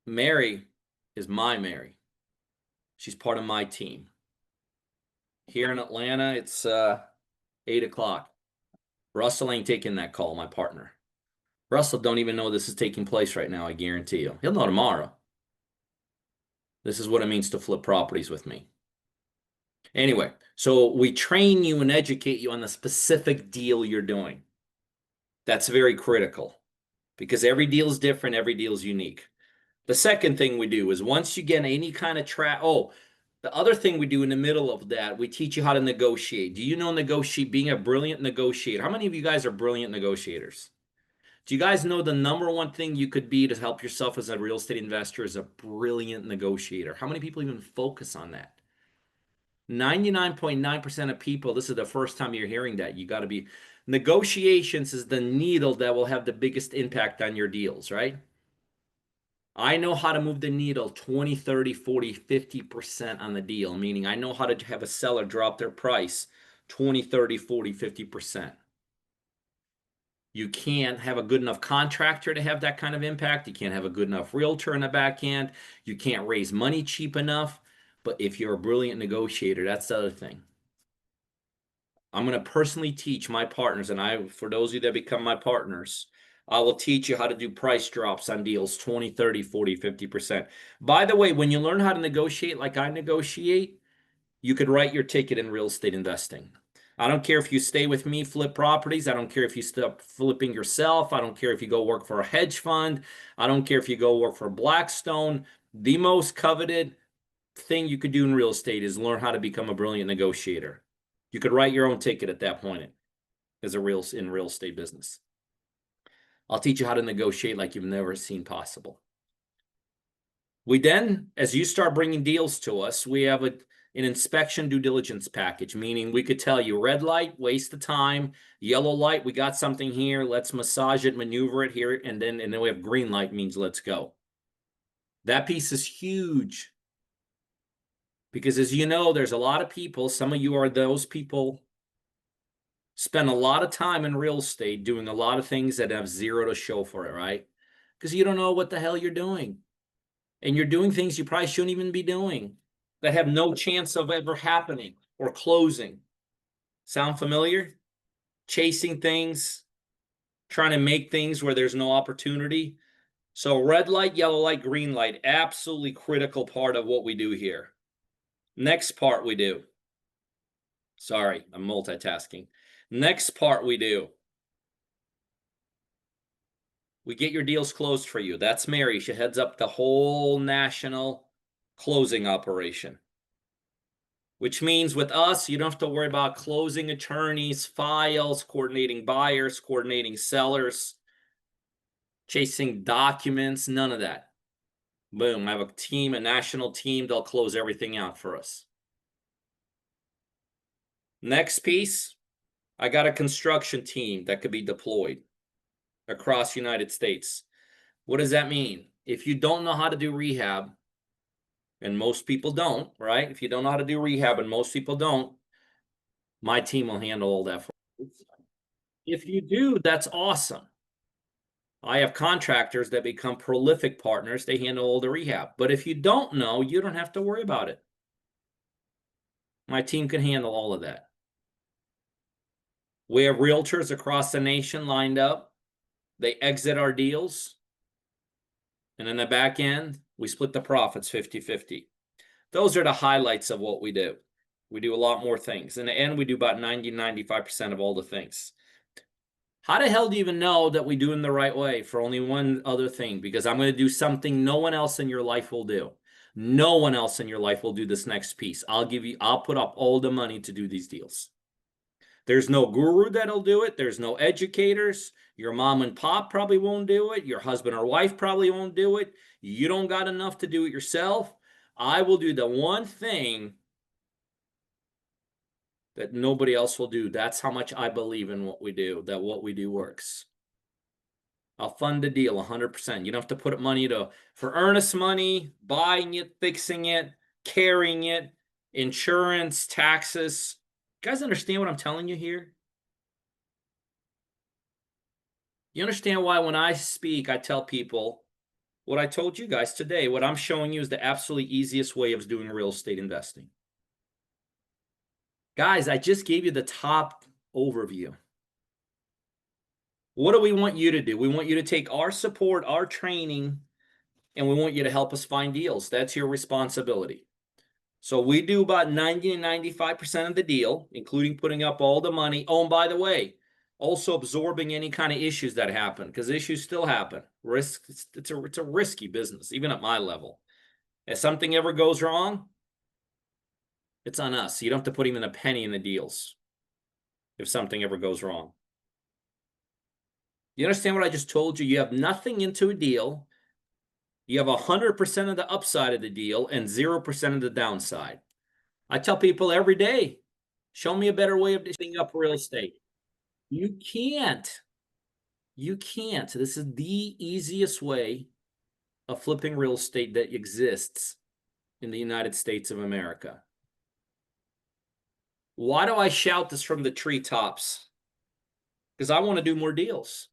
Mary is my Mary. She's part of my team. Here in Atlanta, it's 8 o'clock. Russell ain't taking that call, my partner. Russell don't even know this is taking place right now, I guarantee you. He'll know tomorrow. This is what it means to flip properties with me. Anyway, so we train you and educate you on the specific deal you're doing. That's very critical because every deal is different. Every deal is unique. The second thing we do is once you get any kind of the other thing we do in the middle of that, we teach you how to negotiate. Do you know being a brilliant negotiator? How many of you guys are brilliant negotiators? Do you guys know the number one thing you could be to help yourself as a real estate investor is a brilliant negotiator? How many people even focus on that? 99.9% of people, this is the first time you're hearing that. You got to be, negotiations is the needle that will have the biggest impact on your deals, right? I know how to move the needle 20, 30, 40, 50% on the deal, meaning I know how to have a seller drop their price 20, 30, 40, 50%. You can't have a good enough contractor to have that kind of impact. You can't have a good enough realtor in the back end. You can't raise money cheap enough. But if you're a brilliant negotiator, that's the other thing. I'm going to personally teach my partners, and for those of you that become my partners, I will teach you how to do price drops on deals 20, 30, 40, 50%. By the way, when you learn how to negotiate like I negotiate, you could write your ticket in real estate investing. I don't care if you stay with me, flip properties. I don't care if you stop flipping yourself. I don't care if you go work for a hedge fund. I don't care if you go work for Blackstone. The most coveted thing you could do in real estate is learn how to become a brilliant negotiator. You could write your own ticket at that point in real estate business. I'll teach you how to negotiate like you've never seen possible. We then, as you start bringing deals to us, we have an inspection due diligence package, meaning we could tell you red light, waste of time, yellow light, we got something here, let's massage it, maneuver it here, and then we have green light, means let's go. That piece is huge. Because as you know, there's a lot of people, some of you are those people, spend a lot of time in real estate doing a lot of things that have zero to show for it, right? Because you don't know what the hell you're doing. And you're doing things you probably shouldn't even be doing that have no chance of ever happening or closing. Sound familiar? Chasing things, trying to make things where there's no opportunity. So red light, yellow light, green light, absolutely critical part of what we do here. Next part we do. Sorry, I'm multitasking. Next part we do. We get your deals closed for you. That's Mary. She heads up the whole national closing operation. Which means with us, you don't have to worry about closing attorneys, files, coordinating buyers, coordinating sellers, chasing documents, none of that. Boom, I have a team, a national team, they'll close everything out for us. Next piece, I got a construction team that could be deployed across the United States. What does that mean? If you don't know how to do rehab, and most people don't, right? If you don't know how to do rehab, and most people don't, my team will handle all that for you. If you do, that's awesome. I have contractors that become prolific partners. They handle all the rehab. But if you don't know, you don't have to worry about it. My team can handle all of that. We have realtors across the nation lined up. They exit our deals. And in the back end, we split the profits 50-50. Those are the highlights of what we do. We do a lot more things. In the end, we do about 90-95% of all the things. How the hell do you even know that we do it in the right way? For only one other thing, because I'm going to do something no one else in your life will do. No one else in your life will do this next piece. I'll put up all the money to do these deals. There's no guru that'll do it. There's no educators. Your mom and pop probably won't do it. Your husband or wife probably won't do it. You don't got enough to do it yourself. I will do the one thing that nobody else will do. That's how much I believe in what we do, that what we do works. I'll fund the deal 100%. You don't have to put up money for earnest money, buying it, fixing it, carrying it, insurance, taxes. You guys understand what I'm telling you here? You understand why when I speak, I tell people what I told you guys today. What I'm showing you is the absolutely easiest way of doing real estate investing. Guys, I just gave you the top overview. What do we want you to do? We want you to take our support, our training, and we want you to help us find deals. That's your responsibility. So we do about 90-95% of the deal, including putting up all the money. Oh, and by the way, also absorbing any kind of issues that happen, because issues still happen. Risk, it's a risky business, even at my level. If something ever goes wrong, it's on us. You don't have to put even a penny in the deals if something ever goes wrong. You understand what I just told you? You have nothing into a deal. You have 100% of the upside of the deal and 0% of the downside. I tell people every day, show me a better way of setting up real estate. You can't. You can't. This is the easiest way of flipping real estate that exists in the United States of America. Why do I shout this from the treetops? Because I want to do more deals.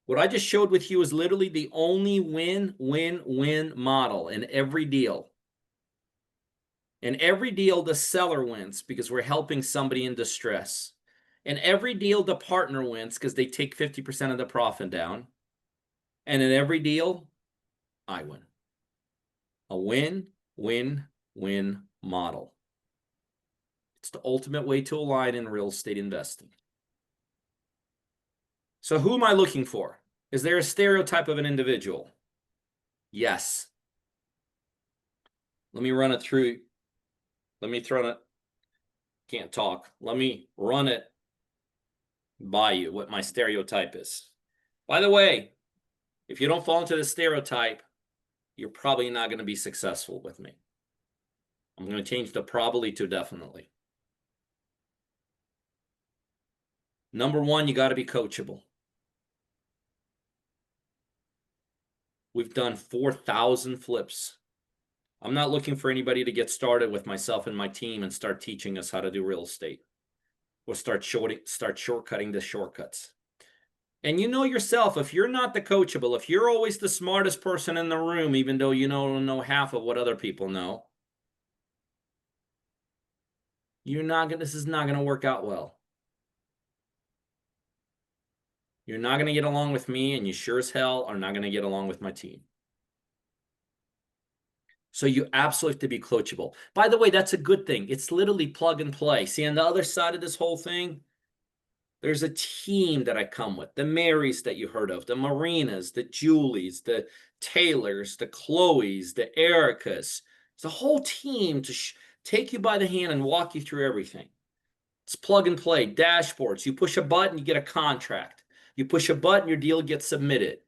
What I just showed with you is literally the only win-win-win model in every deal. In every deal, the seller wins because we're helping somebody in distress. In every deal, the partner wins because they take 50% of the profit down. And in every deal, I win. A win-win-win model. It's the ultimate way to align in real estate investing. So who am I looking for? Is there a stereotype of an individual? Yes. Let me run it through. Let me throw it. Can't talk. Let me run it by you, what my stereotype is. By the way, if you don't fall into the stereotype, you're probably not going to be successful with me. I'm going to change the probably to definitely. Number one, you got to be coachable. We've done 4,000 flips. I'm not looking for anybody to get started with myself and my team and start teaching us how to do real estate, or start shortcutting the shortcuts. And you know yourself, if you're not the coachable, if you're always the smartest person in the room, even though you don't know half of what other people know, this is not going to work out well. You're not going to get along with me, and you sure as hell are not going to get along with my team. So you absolutely have to be coachable. By the way, that's a good thing. It's literally plug and play. See, on the other side of this whole thing, there's a team that I come with. The Marys that you heard of, the Marinas, the Julies, the Taylors, the Chloes, the Ericas. It's a whole team to take you by the hand and walk you through everything. It's plug and play, dashboards. You push a button, you get a contract. You push a button, your deal gets submitted.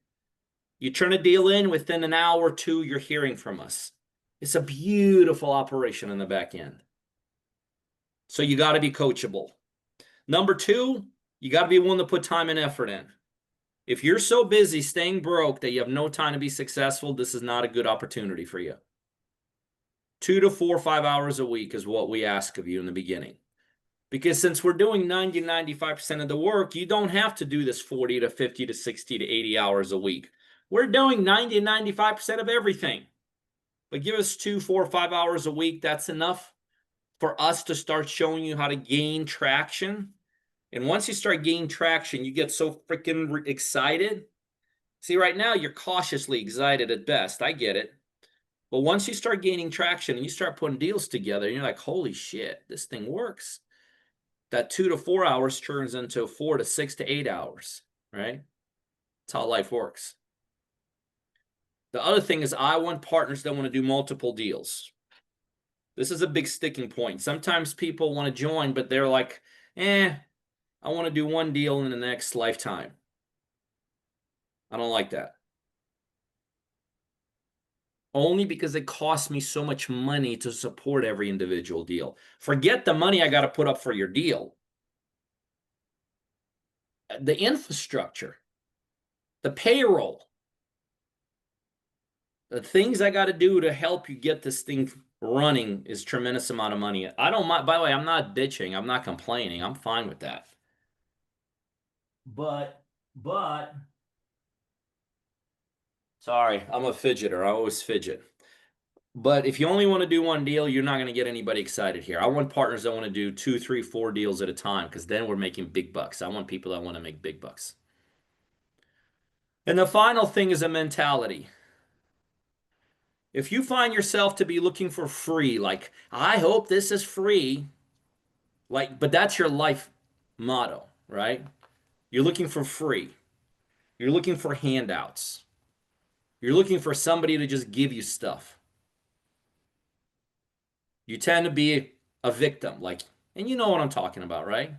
You turn a deal in, within an hour or two, you're hearing from us. It's a beautiful operation on the back end. So you got to be coachable. Number two, you got to be willing to put time and effort in. If you're so busy staying broke that you have no time to be successful, this is not a good opportunity for you. 2 to 4 or 5 hours a week is what we ask of you in the beginning. Because since we're doing 90, 95% of the work, you don't have to do this 40 to 50 to 60 to 80 hours a week. We're doing 90 and 95% of everything. But give us 2, 4, 5 hours a week. That's enough for us to start showing you how to gain traction. And once you start gaining traction, you get so freaking excited. See, right now, you're cautiously excited at best. I get it. But once you start gaining traction and you start putting deals together, and you're like, holy shit, this thing works. That 2 to 4 hours turns into 4 to 6 to 8 hours, right? That's how life works. The other thing is I want partners that want to do multiple deals. This is a big sticking point. Sometimes people want to join, but they're like, I want to do one deal in the next lifetime. I don't like that. Only because it costs me so much money to support every individual deal. Forget the money I got to put up for your deal. The infrastructure, the payroll, the things I got to do to help you get this thing running is tremendous amount of money. I don't mind. By the way, I'm not bitching. I'm not complaining. I'm fine with that. But sorry, I'm a fidgeter. I always fidget. But if you only want to do one deal, you're not going to get anybody excited here. I want partners that want to do 2, 3, 4 deals at a time, because then we're making big bucks. I want people that want to make big bucks. And the final thing is a mentality. If you find yourself to be looking for free, like, I hope this is free, but that's your life motto, right? You're looking for free. You're looking for handouts. You're looking for somebody to just give you stuff. You tend to be a victim, and you know what I'm talking about, right?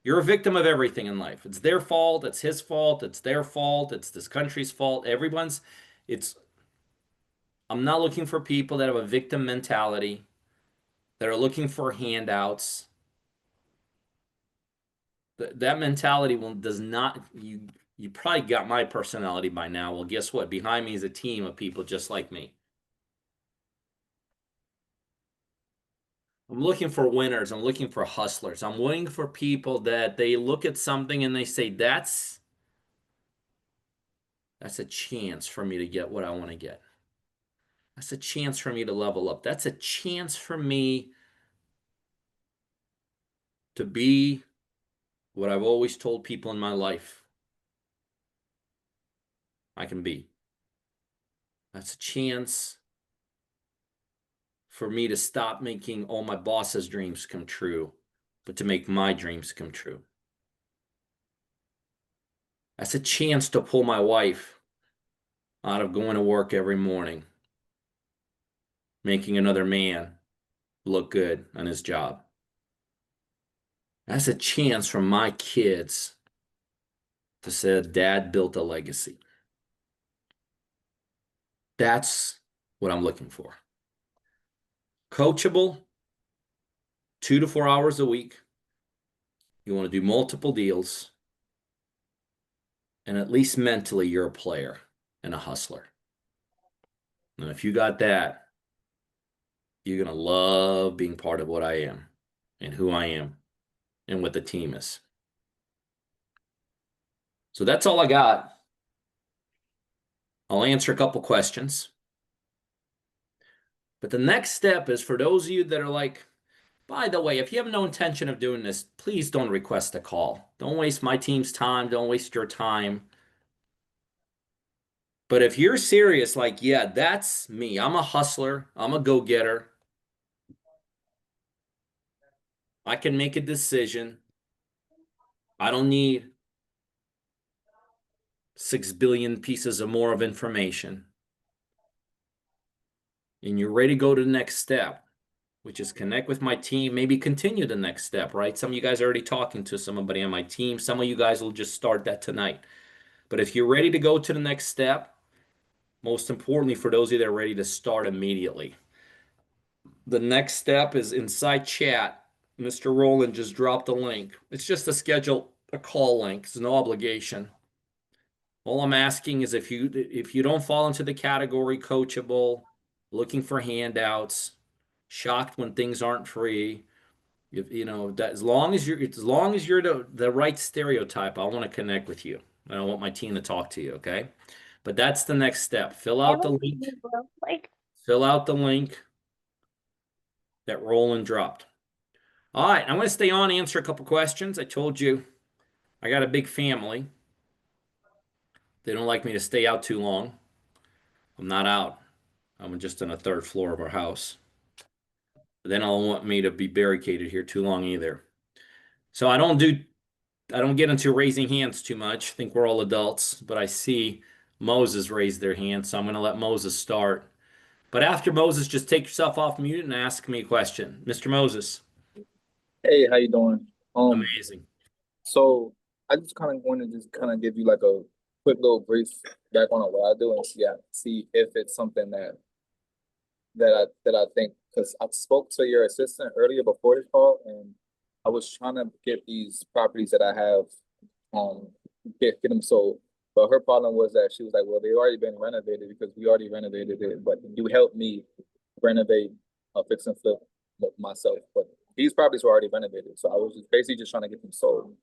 You're a victim of everything in life. It's their fault, it's his fault, it's their fault, it's this country's fault, I'm not looking for people that have a victim mentality, that are looking for handouts. That mentality does not, you probably got my personality by now. Well, guess what? Behind me is a team of people just like me. I'm looking for winners. I'm looking for hustlers. I'm looking for people that they look at something and they say, that's a chance for me to get what I want to get. That's a chance for me to level up. That's a chance for me to be what I've always told people in my life I can be. That's a chance for me to stop making all my boss's dreams come true, but to make my dreams come true. That's a chance to pull my wife out of going to work every morning, making another man look good on his job. That's a chance for my kids to say dad built a legacy. That's what I'm looking for. Coachable, 2 to 4 hours a week. You want to do multiple deals. And at least mentally, you're a player and a hustler. And if you got that, you're going to love being part of what I am and who I am and what the team is. So that's all I got. I'll answer a couple questions. But the next step is for those of you that are like, by the way, if you have no intention of doing this, please don't request a call. Don't waste my team's time. Don't waste your time. But if you're serious, like, yeah, that's me. I'm a hustler. I'm a go-getter. I can make a decision. I don't need 6 billion pieces or more of information. And you're ready to go to the next step, which is connect with my team, maybe continue the next step, right? Some of you guys are already talking to somebody on my team. Some of you guys will just start that tonight. But if you're ready to go to the next step, most importantly, for those of you that are ready to start immediately, the next step is inside chat. Mr. Rowland just dropped a link. It's just to schedule a call link. It's no obligation. All I'm asking is if you don't fall into the category coachable, looking for handouts, shocked when things aren't free, you know, that as long as you're the right stereotype, I want to connect with you. And I want my team to talk to you, okay? But that's the next step. Fill out the link. Fill out the link that Roland dropped. All right, I'm going to stay on, answer a couple questions. I told you I got a big family. They don't like me to stay out too long. I'm not out. I'm just on the 3rd floor of our house. But they don't want me to be barricaded here too long either. So I don't get into raising hands too much. I think we're all adults, but I see Moses raise their hand, so I'm going to let Moses start. But after Moses, just take yourself off mute and ask me a question. Mr. Moses. Hey, how you doing? Amazing. So I just kind of want to just kind of give you like a quick little brief background on what I do and see if it's something that I think, because I spoke to your assistant earlier before this call, and I was trying to get these properties that I have get them sold. But her problem was that she was like, well, they already been renovated because we already renovated it, but you helped me renovate a fix and flip myself. But these properties were already renovated, so I was just basically just trying to get them sold.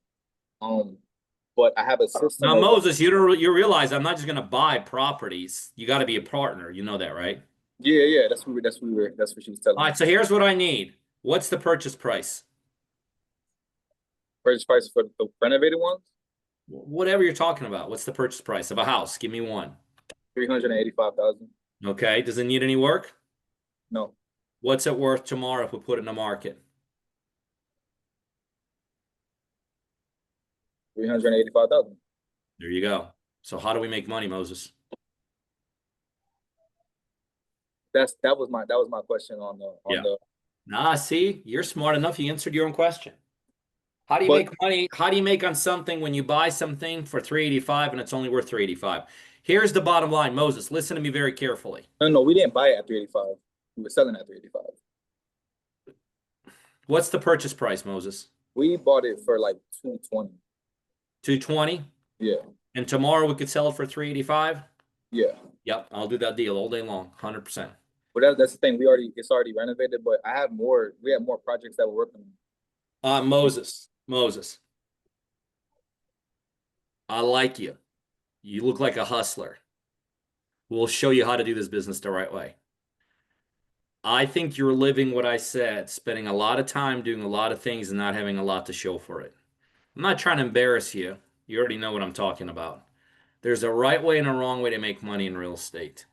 But I have a system. Now, Moses, you realize I'm not just going to buy properties. You got to be a partner. You know that, right? Yeah. That's what she was telling me. All right. So here's what I need. What's the purchase price? Purchase price for the renovated ones? Whatever you're talking about. What's the purchase price of a house? Give me one. $385,000. Okay. Does it need any work? No. What's it worth tomorrow if we put it in the market? $385,000. There you go. So how do we make money, Moses? That was my question on the. Nah, see, you're smart enough. You answered your own question. How do you make money? How do you make on something when you buy something for $385 and it's only worth $385? Here's the bottom line, Moses. Listen to me very carefully. No, we didn't buy it at $385. We were selling at $385. What's the purchase price, Moses? We bought it for like $220. $220? Yeah. And tomorrow we could sell it for $385? Yeah. Yep, I'll do that deal all day long, 100%. But that's the thing. It's already renovated, but we have more projects that we're working on. Moses, I like you. You look like a hustler. We'll show you how to do this business the right way. I think you're living what I said, spending a lot of time doing a lot of things and not having a lot to show for it. I'm not trying to embarrass you. You already know what I'm talking about. There's a right way and a wrong way to make money in real estate.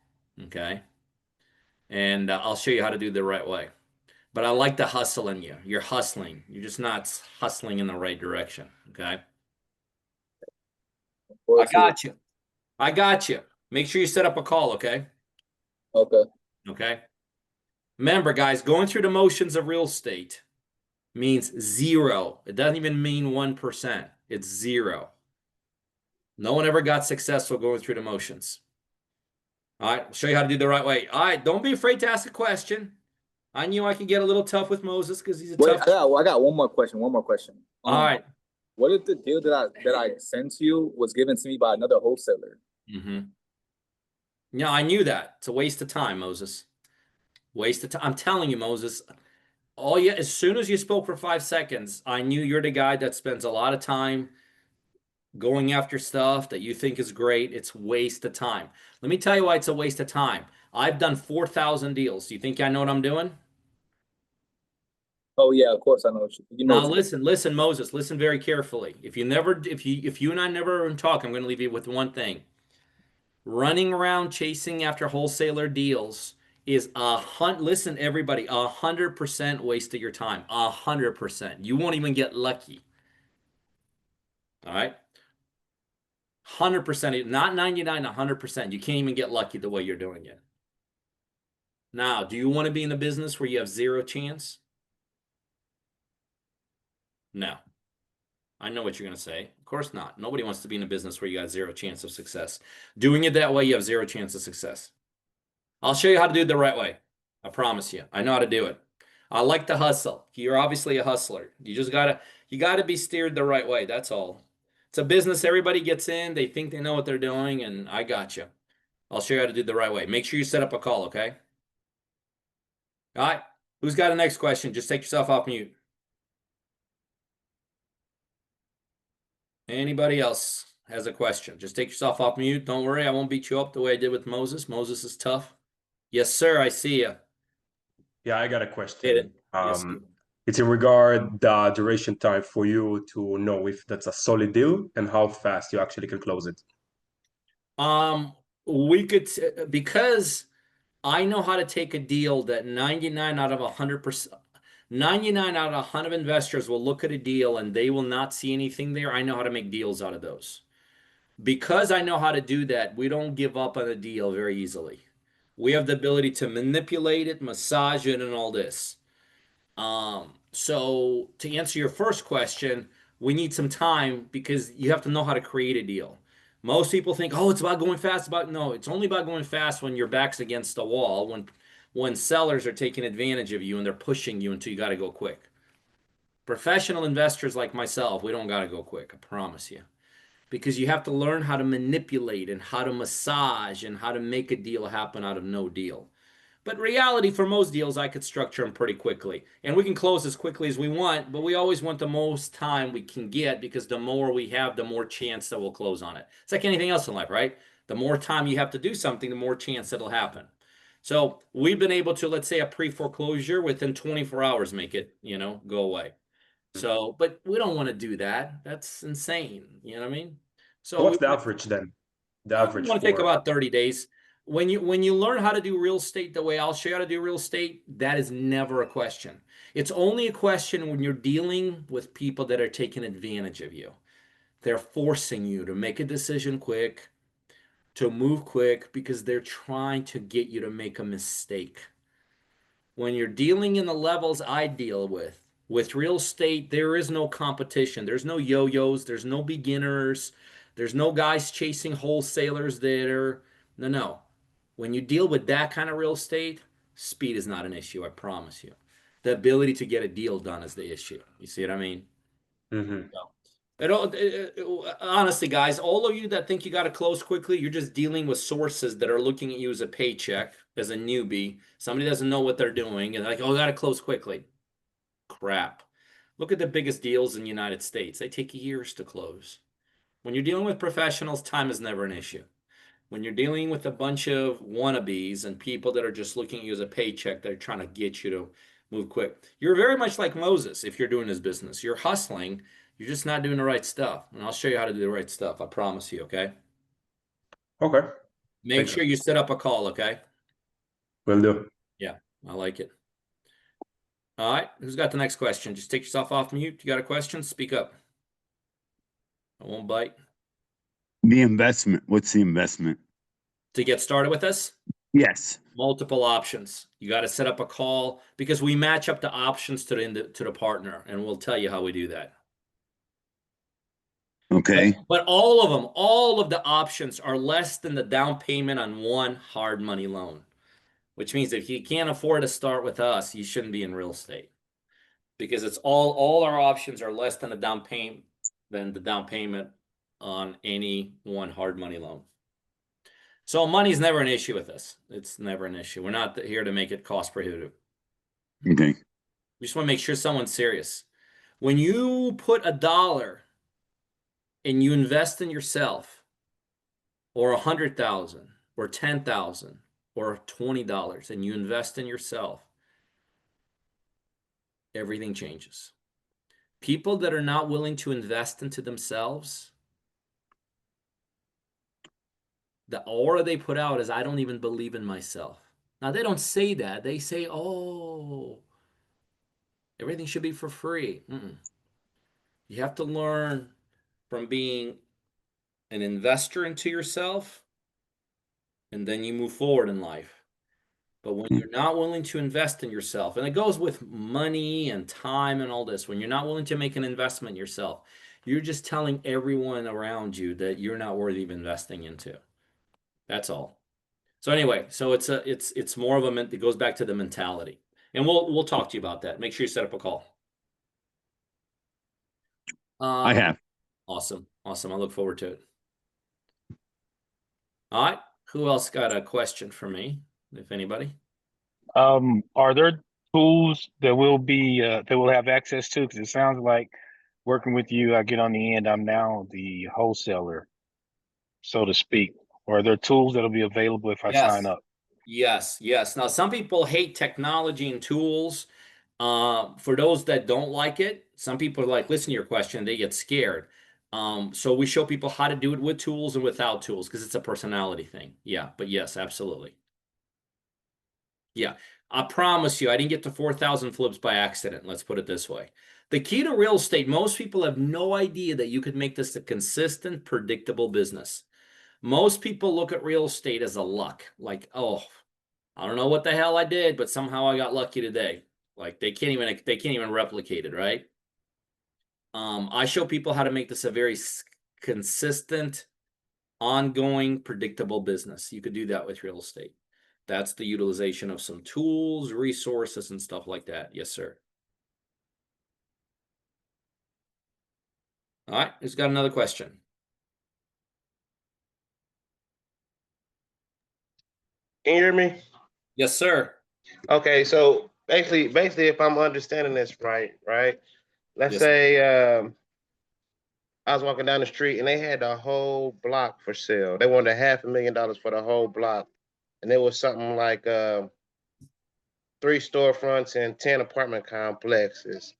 Okay? And I'll show you how to do it the right way. But I like the hustle in you. You're hustling. You're just not hustling in the right direction. Okay? I got you. I got you. Make sure you set up a call, okay? Okay. Okay? Remember, guys, going through the motions of real estate means 0. It doesn't even mean 1%. It's 0. No one ever got successful going through the motions. All right, I'll show you how to do the right way. All right, don't be afraid to ask a question. I knew I could get a little tough with Moses because he's a Wait, tough. I got one more question. All right. What if the deal that I sent to you was given to me by another wholesaler? Mm-hmm. Yeah, I knew that. It's a waste of time, Moses. Waste of time. I'm telling you, Moses. As soon as you spoke for 5 seconds, I knew you're the guy that spends a lot of time going after stuff that you think is great. It's waste of time. Let me tell you why it's a waste of time. I've done 4,000 deals. Do you think I know what I'm doing? Oh yeah, of course I know. You know. Now listen, Moses. Listen very carefully. If you and I never talk, I'm going to leave you with one thing. Running around chasing after wholesaler deals is listen, everybody, 100% waste of your time. 100%. You won't even get lucky. All right. 100%, not 99, 100%. You can't even get lucky the way you're doing it. Now, do you want to be in a business where you have 0 chance? No. I know what you're going to say. Of course not. Nobody wants to be in a business where you got 0 chance of success. Doing it that way, you have 0 chance of success. I'll show you how to do it the right way. I promise you. I know how to do it. I like to hustle. You're obviously a hustler. You gotta be steered the right way. That's all. It's a business. Everybody gets in. They think they know what they're doing, and I got you. I'll show you how to do it the right way. Make sure you set up a call, okay? All right. Who's got a next question? Just take yourself off mute. Anybody else has a question? Just take yourself off mute. Don't worry. I won't beat you up the way I did with Moses. Moses is tough. Yes, sir. I see you. Yeah, I got a question. Yes, It's in regard the duration time for you to know if that's a solid deal and how fast you actually can close it. We could, because I know how to take a deal that 99 out of 100%, 99 out of 100 investors will look at a deal and they will not see anything there. I know how to make deals out of those. Because I know how to do that, we don't give up on a deal very easily. We have the ability to manipulate it, massage it, and all this. So to answer your first question, we need some time because you have to know how to create a deal. Most people think, oh, it's about going fast. No, it's only about going fast when your back's against the wall, when sellers are taking advantage of you and they're pushing you until you got to go quick. Professional investors like myself, we don't got to go quick, I promise you. Because you have to learn how to manipulate and how to massage and how to make a deal happen out of no deal. But reality, for most deals, I could structure them pretty quickly. And we can close as quickly as we want, but we always want the most time we can get because the more we have, the more chance that we'll close on it. It's like anything else in life, right? The more time you have to do something, the more chance it'll happen. So we've been able to, let's say, a pre-foreclosure within 24 hours make it, go away. So, but we don't want to do that. That's insane. You know what I mean? So what's the average then? The average want to take about 30 days. When you learn how to do real estate the way I'll show you how to do real estate, that is never a question. It's only a question when you're dealing with people that are taking advantage of you. They're forcing you to make a decision quick, to move quick, because they're trying to get you to make a mistake. When you're dealing in the levels I deal with real estate, there is no competition. There's no yo-yos. There's no beginners. There's no guys chasing wholesalers there. No. When you deal with that kind of real estate, speed is not an issue, I promise you. The ability to get a deal done is the issue. You see what I mean? Mm-hmm. Honestly, guys, all of you that think you got to close quickly, you're just dealing with sources that are looking at you as a paycheck, as a newbie. Somebody doesn't know what they're doing, and they're like, oh, I got to close quickly. Crap. Look at the biggest deals in the United States. They take years to close. When you're dealing with professionals, time is never an issue. When you're dealing with a bunch of wannabes and people that are just looking at you as a paycheck, they're trying to get you to move quick. You're very much like Moses if you're doing his business. You're hustling. You're just not doing the right stuff. And I'll show you how to do the right stuff. I promise you, okay? Okay. Make sure you set up a call, okay? Will do. Yeah, I like it. All right, who's got the next question? Just take yourself off mute. You got a question? Speak up. I won't bite. The investment. What's the investment? To get started with us? Yes. Multiple options. You got to set up a call because we match up the options to the partner, and we'll tell you how we do that. Okay. But all of them, all of the options are less than the down payment on one hard money loan, which means if you can't afford to start with us, you shouldn't be in real estate, because it's all our options are less than the down payment on any one hard money loan. So money's never an issue with us. It's never an issue. We're not here to make it cost prohibitive. Okay. We just want to make sure someone's serious. When you put $1 and you invest in yourself, or 100,000, or 10,000, or $20, and you invest in yourself, everything changes. People that are not willing to invest into themselves, the aura they put out is, I don't even believe in myself. Now, they don't say that. They say, oh, everything should be for free. You have to learn from being an investor into yourself, and then you move forward in life. But when you're not willing to invest in yourself, and it goes with money and time and all this, when you're not willing to make an investment in yourself, you're just telling everyone around you that you're not worthy of investing into. That's all. So anyway, so it's more of it goes back to the mentality. And we'll talk to you about that. Make sure you set up a call. I have. Awesome. I look forward to it. All right. Who else got a question for me, if anybody? Are there tools that will have access to? Because it sounds like working with you, I get on the end, I'm now the wholesaler, so to speak. Are there tools that'll be available if I sign up? Yes. Now, some people hate technology and tools. For those that don't like it, some people are like, listen to your question, they get scared. So we show people how to do it with tools and without tools, because it's a personality thing. Yeah, but yes, absolutely. Yeah, I promise you, I didn't get to 4,000 flips by accident. Let's put it this way. The key to real estate, most people have no idea that you could make this a consistent, predictable business. Most people look at real estate as a luck, like, oh, I don't know what the hell I did, but somehow I got lucky today. Like they can't even replicate it, right? I show people how to make this a very consistent, ongoing, predictable business. You could do that with real estate. That's the utilization of some tools, resources, and stuff like that. Yes, sir. All right, who's got another question? Can you hear me? Yes, sir. Okay, so basically, if I'm understanding this right, let's Yes, say I was walking down the street and they had the whole block for sale. They wanted $500,000 for the whole block, and it was something like 3 storefronts and 10 apartment complexes.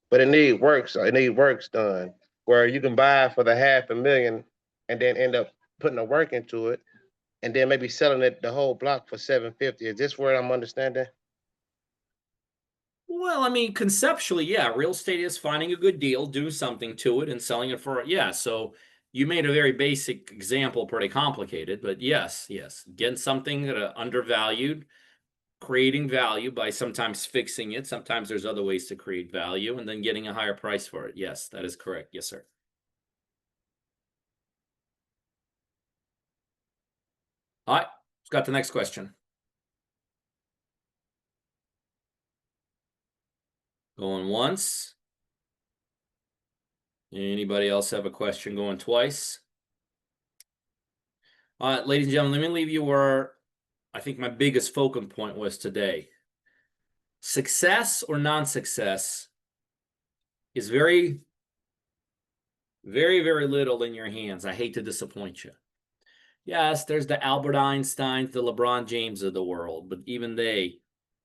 But it need works. It need works done where you can buy for the $500,000 and then end up putting the work into it, and then maybe selling it the whole block for $750. Is this where I'm understanding? Well, I mean, conceptually, yeah, real estate is finding a good deal, doing something to it, and selling it for it. Yeah, so you made a very basic example, pretty complicated, but yes, getting something undervalued, creating value by sometimes fixing it. Sometimes there's other ways to create value, and then getting a higher price for it. Yes, that is correct. Yes, sir. All right, let's got the next question. Going once. Anybody else have a question going twice? All right, ladies and gentlemen, let me leave you where I think my biggest focal point was today. Success or non-success is very, very, very little in your hands. I hate to disappoint you. Yes, there's the Albert Einsteins, the LeBron James of the world, but even they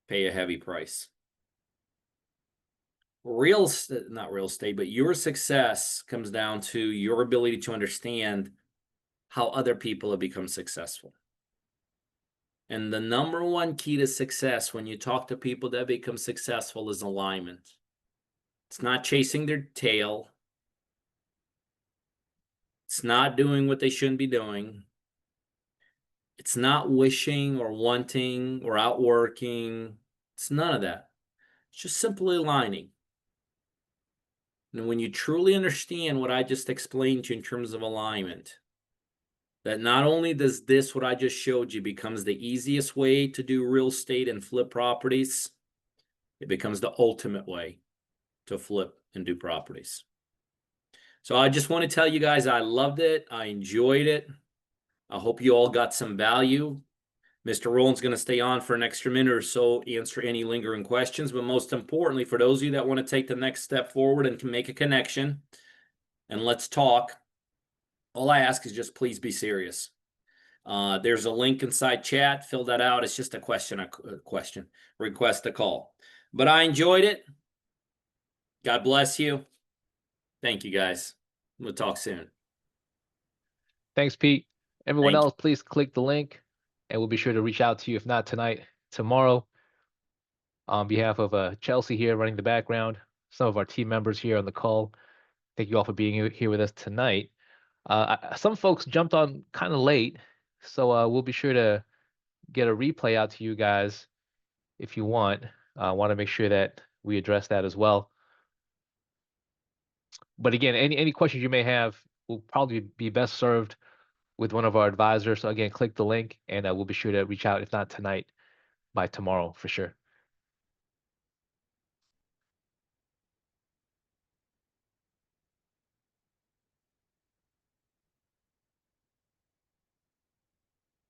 pay a heavy price. Not real estate, but your success comes down to your ability to understand how other people have become successful. And the number one key to success when you talk to people that become successful is alignment. It's not chasing their tail. It's not doing what they shouldn't be doing. It's not wishing or wanting or outworking. It's none of that. It's just simply aligning. And when you truly understand what I just explained to you in terms of alignment, that not only does this, what I just showed you, becomes the easiest way to do real estate and flip properties, it becomes the ultimate way to flip and do properties. So I just want to tell you guys, I loved it. I enjoyed it. I hope you all got some value. Mr. Roland's going to stay on for an extra minute or so, answer any lingering questions. But most importantly, for those of you that want to take the next step forward and can make a connection, and let's talk, all I ask is just please be serious. There's a link inside chat. Fill that out. It's just a question. Request a call. But I enjoyed it. God bless you. Thank you, guys. We'll talk soon. Thanks, Pete. Everyone Thank you. else, please click the link, and we'll be sure to reach out to you, if not tonight, tomorrow. On behalf of Chelsea here running the background, some of our team members here on the call, thank you all for being here with us tonight. Some folks jumped on kind of late, so we'll be sure to get a replay out to you guys if you want. I want to make sure that we address that as well. But again, any questions you may have will probably be best served with one of our advisors. So again, click the link, and we'll be sure to reach out, if not tonight, by tomorrow for sure.